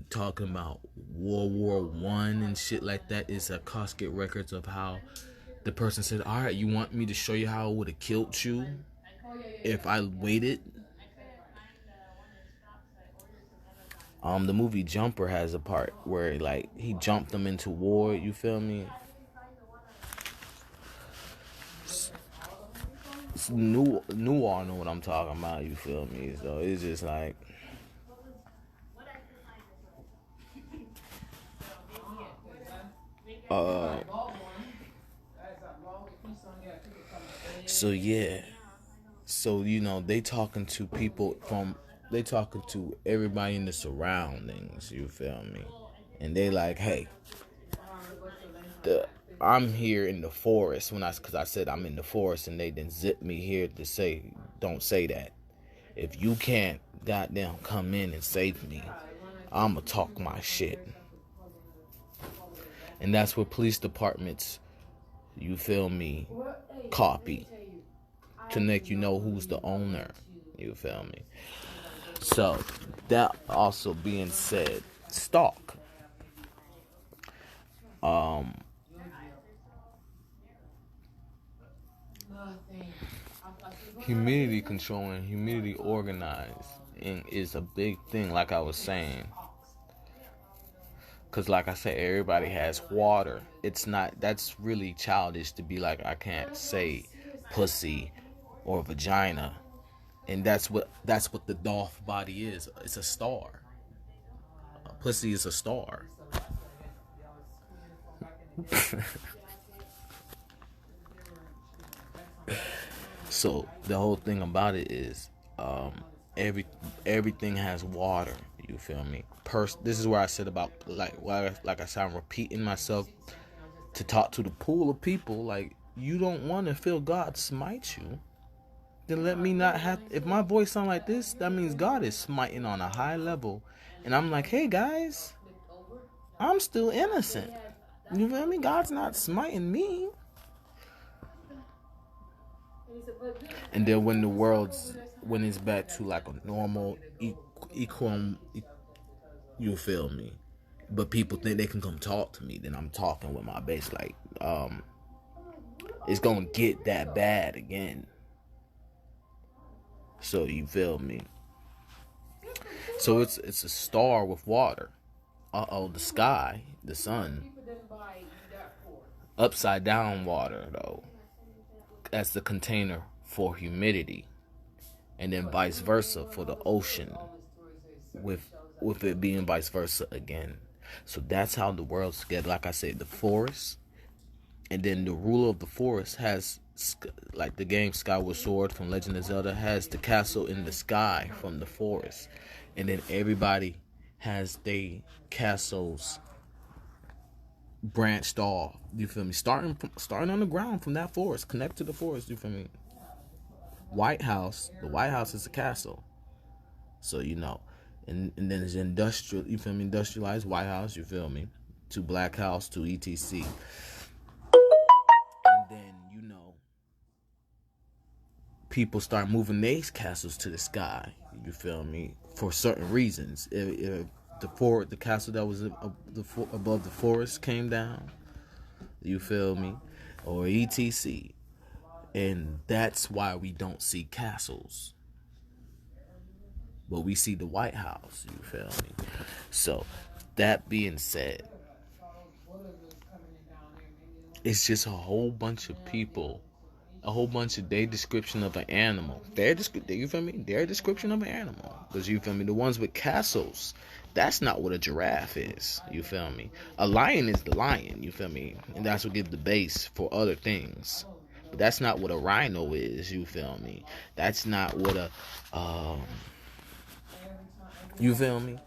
talking about World War One and shit like that, is Akashic records of how the person said, all right, you want me to show you how I would have killed you if I waited? The movie Jumper has a part where, like, he jumped them into war, you feel me? It's new all know what I'm talking about, you feel me? So it's just like, so yeah. So, they talking to people they talking to everybody in the surroundings, you feel me? And they like, hey, I'm here in the forest, because I said I'm in the forest, and they then zip me here to say, don't say that. If you can't goddamn come in and save me, I'ma talk my shit. And that's what police departments, you feel me, copy to make you know who's the owner. You feel me? So, that also being said, stalk. Humidity control and humidity organizing is a big thing, like I was saying. Because like I said, everybody has water. It's not, that's really childish to be like, I can't say pussy or vagina. And that's what the Dolph body is. It's a star. A pussy is a star. So the whole thing about it is, everything has water. You feel me? This is where I said about like I said, I'm repeating myself to talk to the pool of people. Like, you don't want to feel God smite you. Then let me not have. If my voice sound like this, that means God is smiting on a high level, and I'm like, hey guys, I'm still innocent. You feel me? God's not smiting me. And then when it's back to like a normal equal, you feel me? But people think they can come talk to me, then I'm talking with my bass like, it's gonna get that bad again. So you feel me? So it's a star with water. The sky, the sun. Upside down water though. That's the container for humidity. And then vice versa for the ocean. With it being vice versa again. So that's how the world's together. Like I said, the forest. And then the ruler of the forest has, like the game Skyward Sword from Legend of Zelda, has the castle in the sky from the forest. And then everybody has their castles branched off. You feel me? Starting on the ground from that forest. Connect to the forest. You feel me? White House. The White House is a castle. So, you know. And then there's industrial, you feel me? Industrialized White House, you feel me? To Black House, to ETC. And then, you know, people start moving their castles to the sky, you feel me? For certain reasons. If the castle that was above the forest came down, you feel me? Or ETC. And that's why we don't see castles. But we see the White House, you feel me? So, that being said, it's just a whole bunch of people, a whole bunch of their description of an animal. You feel me? Their description of an animal. Because, you feel me? The ones with castles, that's not what a giraffe is, you feel me? A lion is the lion, you feel me? And that's what gives the base for other things. But that's not what a rhino is, you feel me? That's not what a, you feel me?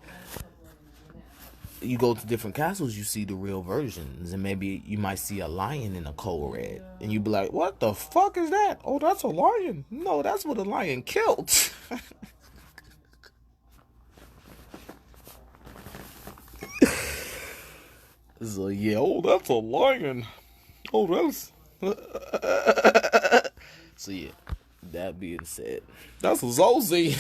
You go to different castles, you see the real versions. And maybe you might see a lion in a cold red. And you be like, what the fuck is that? Oh, that's a lion. No, that's what a lion killed. So, yeah, oh, that's a lion. Oh, that's... So, yeah, that being said, that's a Zozie.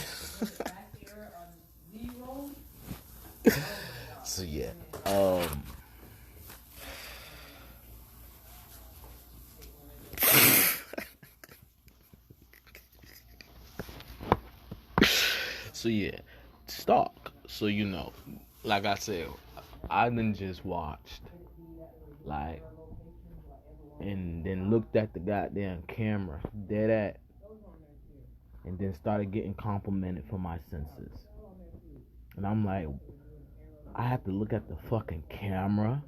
So yeah, so yeah, stalk. So you know, like I said, I done just watched, like, and then looked at the goddamn camera, dead at, and then started getting complimented for my senses, and I'm like, I have to look at the fucking camera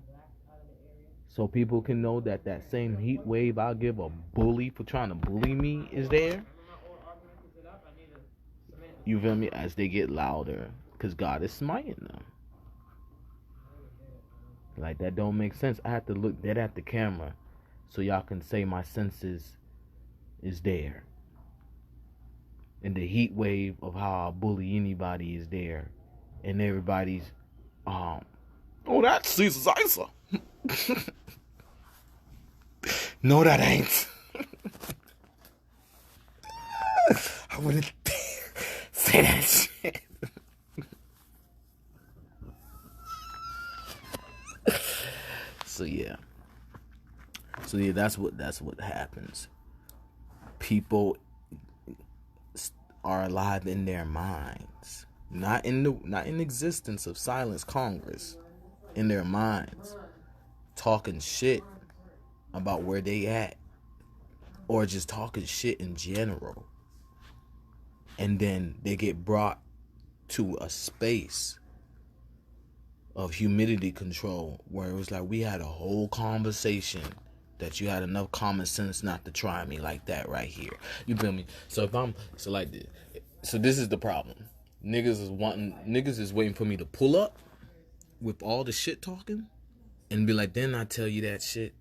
so people can know that same heat wave I'll give a bully for trying to bully me is there. You feel me? As they get louder, because God is smiting them. Like, that don't make sense. I have to look dead at the camera so y'all can say my senses is there. And the heat wave of how I bully anybody is there. And everybody's, oh, that's Caesar Isa. No, that ain't. I wouldn't dare say that shit. So yeah, that's what happens. People are alive in their minds, not in existence of Silence Congress, in their minds, talking shit about where they at, or just talking shit in general, and then they get brought to a space of humidity control where it was like, we had a whole conversation that you had enough common sense not to try me like that right here. You feel me? So this is the problem. Niggas is waiting for me to pull up with all the shit talking and be like, then I tell you that shit.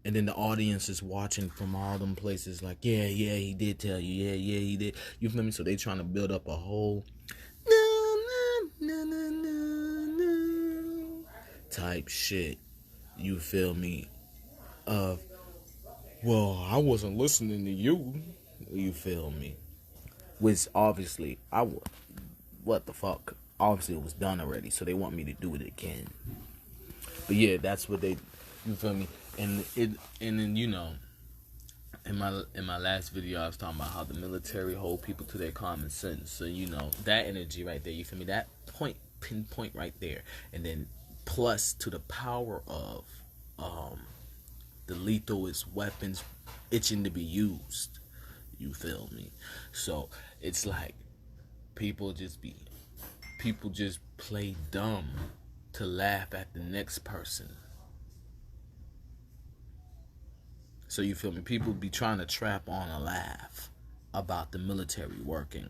And then the audience is watching from all them places like, yeah, he did tell you. Yeah, he did. You feel me? So they trying to build up a whole type shit. You feel me? Well, I wasn't listening to you. You feel me? Which obviously what the fuck? Obviously it was done already, so they want me to do it again. But yeah, that's what they. You feel me? And then you know, in my last video I was talking about how the military hold people to their common sense. So you know that energy right there. You feel me? That pinpoint right there, and then plus to the power of the lethalest weapons itching to be used. You feel me? So it's like people just play dumb to laugh at the next person. So you feel me? People be trying to trap on a laugh about the military working.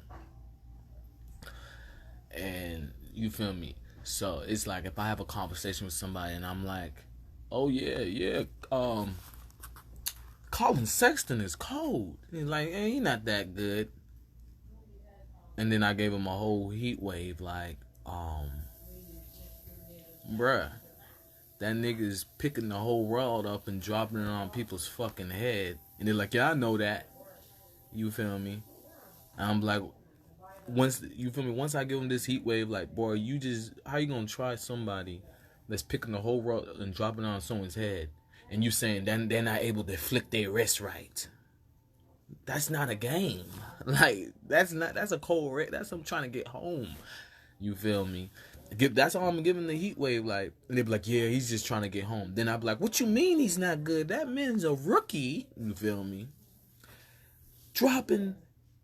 And you feel me? So it's like if I have a conversation with somebody and I'm like, oh yeah, Colin Sexton is cold. And he's like, hey, he's not that good. And then I gave him a whole heat wave like, bruh, that nigga is picking the whole world up and dropping it on people's fucking head. And they're like, yeah, I know that. You feel me? And I'm like, once I give them this heat wave, like, boy, how you gonna try somebody that's picking the whole world and dropping it on someone's head, and you saying then they're not able to flick their wrist right? That's not a game. Like, that's a cold wrist. That's I'm trying to get home. You feel me? That's all I'm giving the heat wave, like, and they be like, yeah, he's just trying to get home. Then I be like, what you mean he's not good? That man's a rookie. You feel me? Dropping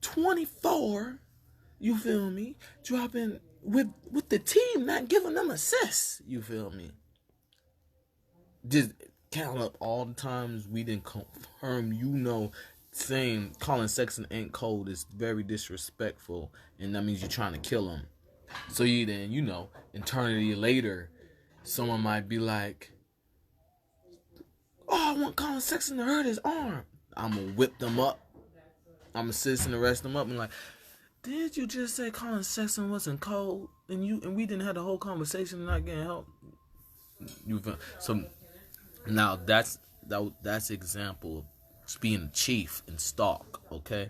24. You feel me? Dropping with the team, not giving them assists. You feel me? Just count up all the times we didn't confirm, saying Colin Sexton ain't cold is very disrespectful, and that means you're trying to kill him. So eternity later, someone might be like, oh, I want Colin Sexton to hurt his arm. I'm going to whip them up. I'm going to sit and arrest them up and like, did you just say Colin Sexton wasn't cold? And we didn't have the whole conversation and not getting help? So now that's example of being a chief in Stockz, okay?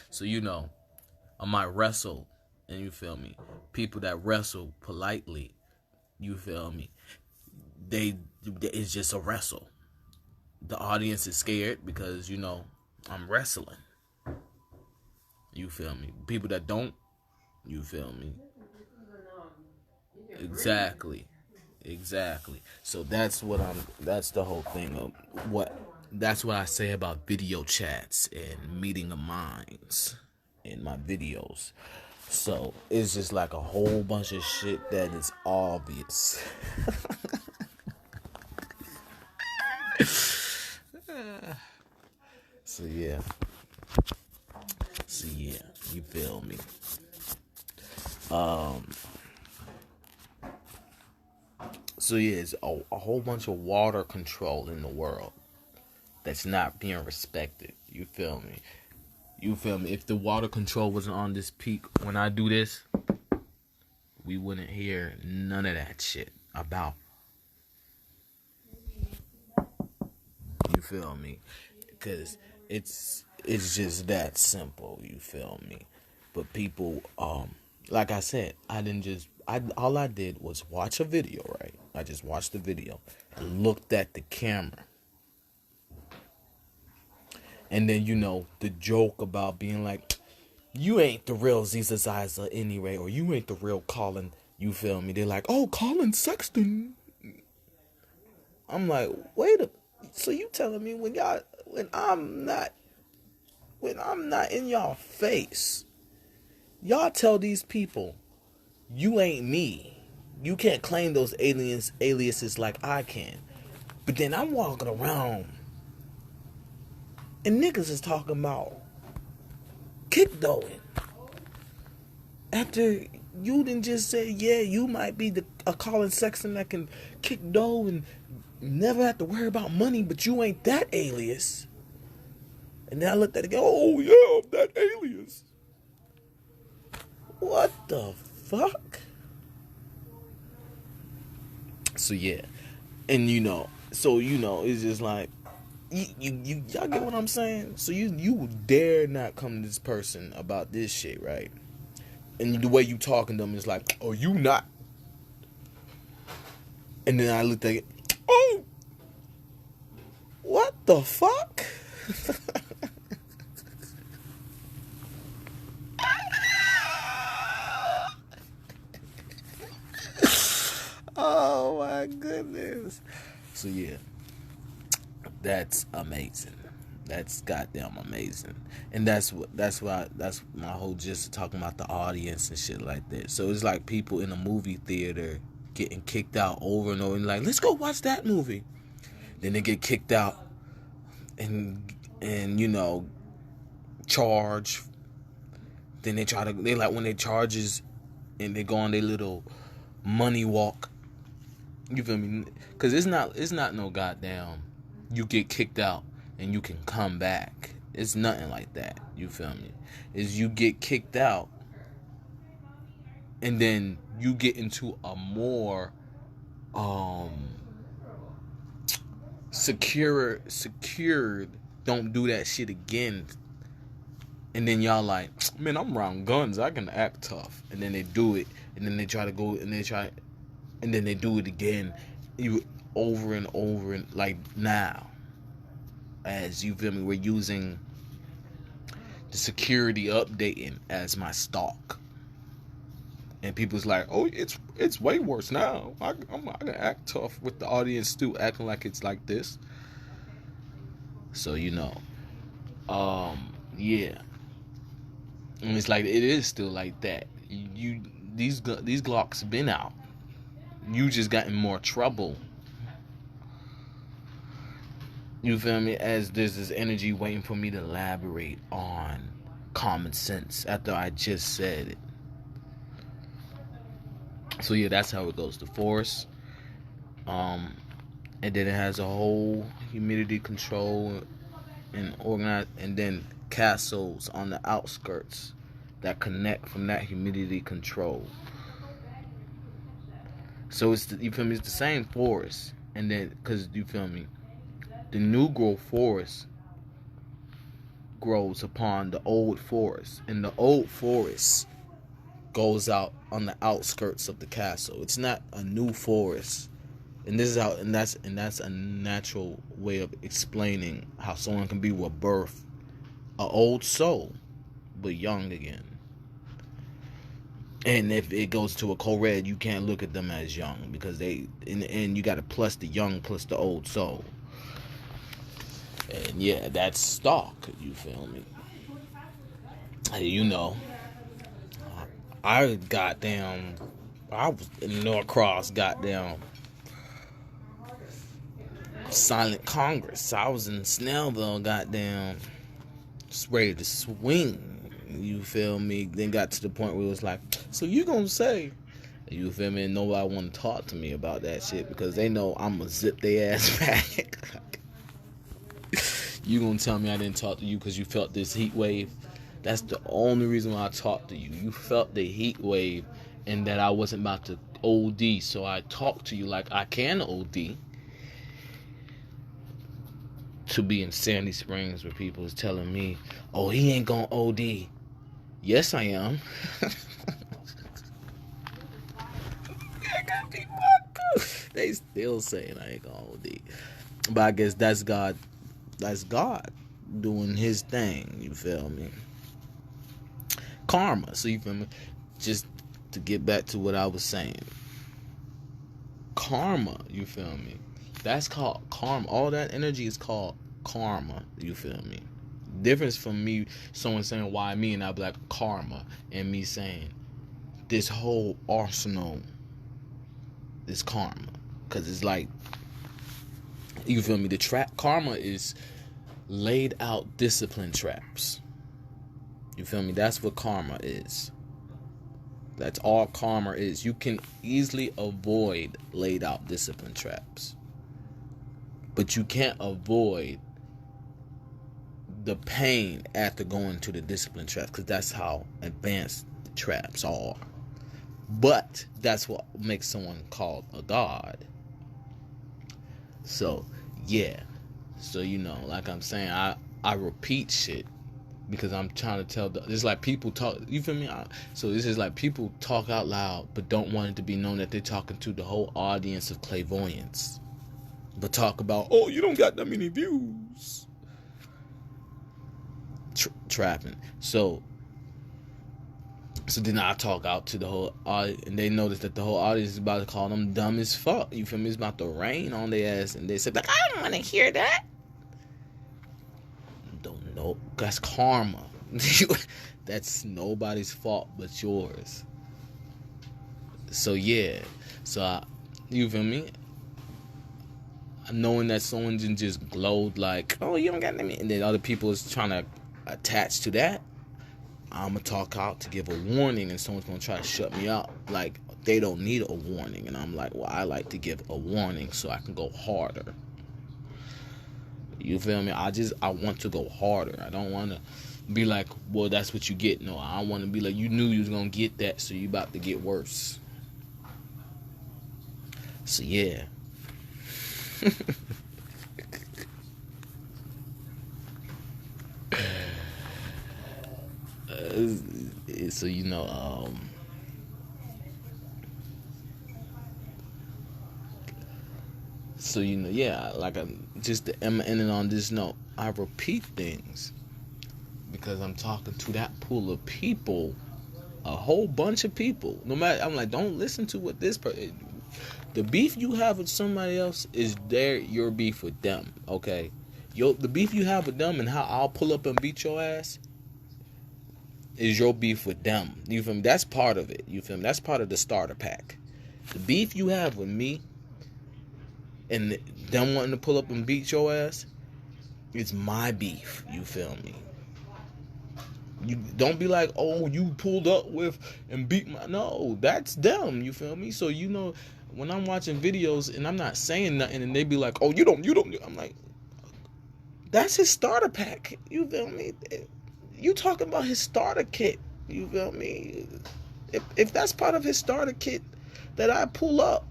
So I might wrestle, and you feel me? People that wrestle politely, you feel me? It's just a wrestle. The audience is scared because I'm wrestling. You feel me? People that don't, you feel me? Exactly. So that's the whole thing of that's what I say about video chats and meeting of minds in my videos. So it's just like a whole bunch of shit that is obvious. So yeah, you feel me? So yeah, it's a whole bunch of water control in the world that's not being respected. You feel me? If the water control wasn't on this peak when I do this, we wouldn't hear none of that shit about feel me? Because it's just that simple, you feel me? But people, like I said, all I did was watch a video, right? I just watched the video and looked at the camera. And then, the joke about being like, you ain't the real Ziza Ziza anyway, or you ain't the real Colin, you feel me? They're like, oh, Colin Sexton. I'm like, so you telling me when I'm not in y'all face, y'all tell these people, you ain't me. You can't claim those aliases like I can. But then I'm walking around and niggas is talking about kickdoing. After you didn't just say, yeah, you might be a Colin Sexton that can kick dough and never have to worry about money, but you ain't that alias. And then I looked at it and go, oh yeah, I'm that alias. What the fuck? So yeah. And it's just like, y'all get what I'm saying? So you dare not come to this person about this shit, right? And the way you talking to them is like, oh, you not. And then I looked at it, oh, what the fuck? Oh my goodness. So yeah, that's amazing. That's goddamn amazing. And that's my whole gist of talking about the audience and shit like that. So it's like people in a movie theater getting kicked out over and over and like, let's go watch that movie. Then they get kicked out and charge. Then they like when they charges and they go on their little money walk. You feel me? Cause it's not no goddamn you get kicked out and you can come back. It's nothing like that. You feel me? Is you get kicked out and then you get into a more secured don't do that shit again. And then y'all like, man, I'm around guns, I can act tough. And then they do it, and then they try to go and then they do it again, you over and over, and like now, as you feel me, we're using the security updating as my stock, and people's like, oh, it's way worse now. I can act tough with the audience still acting like it's like this. So yeah, and it's like it is still like that. These Glocks been out. You just got in more trouble. You feel me? As there's this energy waiting for me to elaborate on common sense after I just said it. So yeah, that's how it goes. The force, and then it has a whole humidity control and organize, and then castles on the outskirts that connect from that humidity control. So it's you feel me? It's the same forest, and then because you feel me, the new growth forest grows upon the old forest, and the old forest goes out on the outskirts of the castle. It's not a new forest, and this is how, and that's a natural way of explaining how someone can be with birth, an old soul, but young again. And if it goes to a co-red, you can't look at them as young because they, in the end, you got to plus the young plus the old soul. And yeah, that's stock. You feel me? I was in Norcross, goddamn silent Congress. I was in Snellville, goddamn, just ready to swing. You feel me? Then got to the point where it was like, so you gonna say, you feel me? And nobody want to talk to me about that shit because they know I'm gonna zip their ass back. You gonna tell me I didn't talk to you because you felt this heat wave? That's the only reason why I talked to you. You felt the heat wave and that I wasn't about to OD, so I talked to you like I can OD. to be in Sandy Springs where people is telling me, oh, he ain't gonna OD. Yes, I am. They still saying I ain't gonna OD. But I guess that's God. That's God doing his thing. You feel me? Karma. So you feel me? Just to get back to what I was saying. Karma. You feel me? That's called karma. All that energy is called karma. You feel me? Difference from me, someone saying why me, and I be like karma, and me saying this whole arsenal is karma. Cause it's like, you feel me? The trap karma is laid out discipline traps. You feel me? That's what karma is. That's all karma is. You can easily avoid laid out discipline traps, but you can't avoid the pain after going to the discipline traps, because that's how advanced the traps are. But that's what makes someone called a god. So yeah, so you know, like I'm saying, I repeat shit because I'm trying to tell it's like people talk, you feel me? So this is like people talk out loud but don't want it to be known that they're talking to the whole audience of clairvoyance, but talk about, oh, you don't got that many views. Trapping. So then I talk out to the whole audience, and they notice that the whole audience is about to call them dumb as fuck. You feel me? It's about to rain on their ass, and they say, like, I don't want to hear that. Don't know. That's karma. That's nobody's fault but yours. So yeah. So you feel me? Knowing that someone just glowed like, oh, you don't got any, and then other people is trying to attach to that, I'm gonna talk out to give a warning, and someone's gonna try to shut me out like they don't need a warning, and I'm like, well, I like to give a warning so I can go harder. You feel me? I want to go harder. I don't want to be like, well, that's what you get. No, I want to be like, you knew you was gonna get that, so you about to get worse. So yeah. So you know, so you know, yeah, like I'm just ending on this note. I repeat things because I'm talking to that pool of people, a whole bunch of people. No matter, I'm like, don't listen to what this person. The beef you have with somebody else is your beef with them. Okay, the beef you have with them and how I'll pull up and beat your ass is your beef with them. You feel me? That's part of it. You feel me? That's part of the starter pack. The beef you have with me and them wanting to pull up and beat your ass is my beef. You feel me? You don't be like, oh, you pulled up with and beat my... No, that's them. You feel me? So, you know, when I'm watching videos and I'm not saying nothing and they be like, oh, you don't... I'm like, that's his starter pack. You feel me? You talking about his starter kit. You feel me? If that's part of his starter kit that I pull up,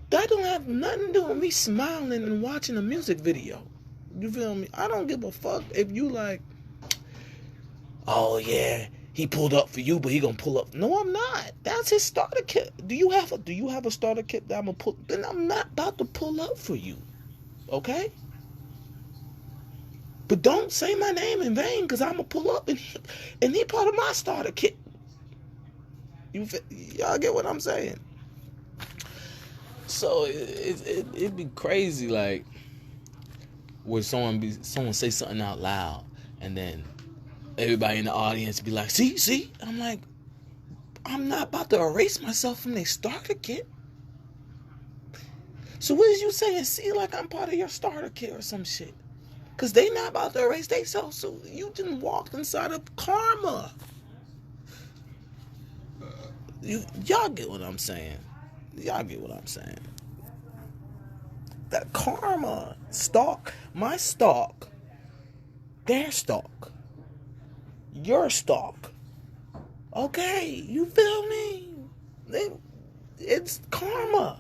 that don't have nothing to do with me smiling and watching a music video. You feel me? I don't give a fuck if you like, oh yeah, he pulled up for you, but he gonna pull up. No, I'm not. That's his starter kit. Do you have a starter kit that I'm gonna pull? Then I'm not about to pull up for you. Okay? But don't say my name in vain, because I'm going to pull up and he part of my starter kit. Y'all get what I'm saying? So it'd be crazy, like, where someone say something out loud, and then everybody in the audience be like, see? I'm like, I'm not about to erase myself from their starter kit. So what is you saying? See, like I'm part of your starter kit or some shit? Because they not about to erase themselves, so you didn't walk inside of karma. Y'all get what I'm saying. That karma, my stock, their stock, your stock. Okay, you feel me? It's karma.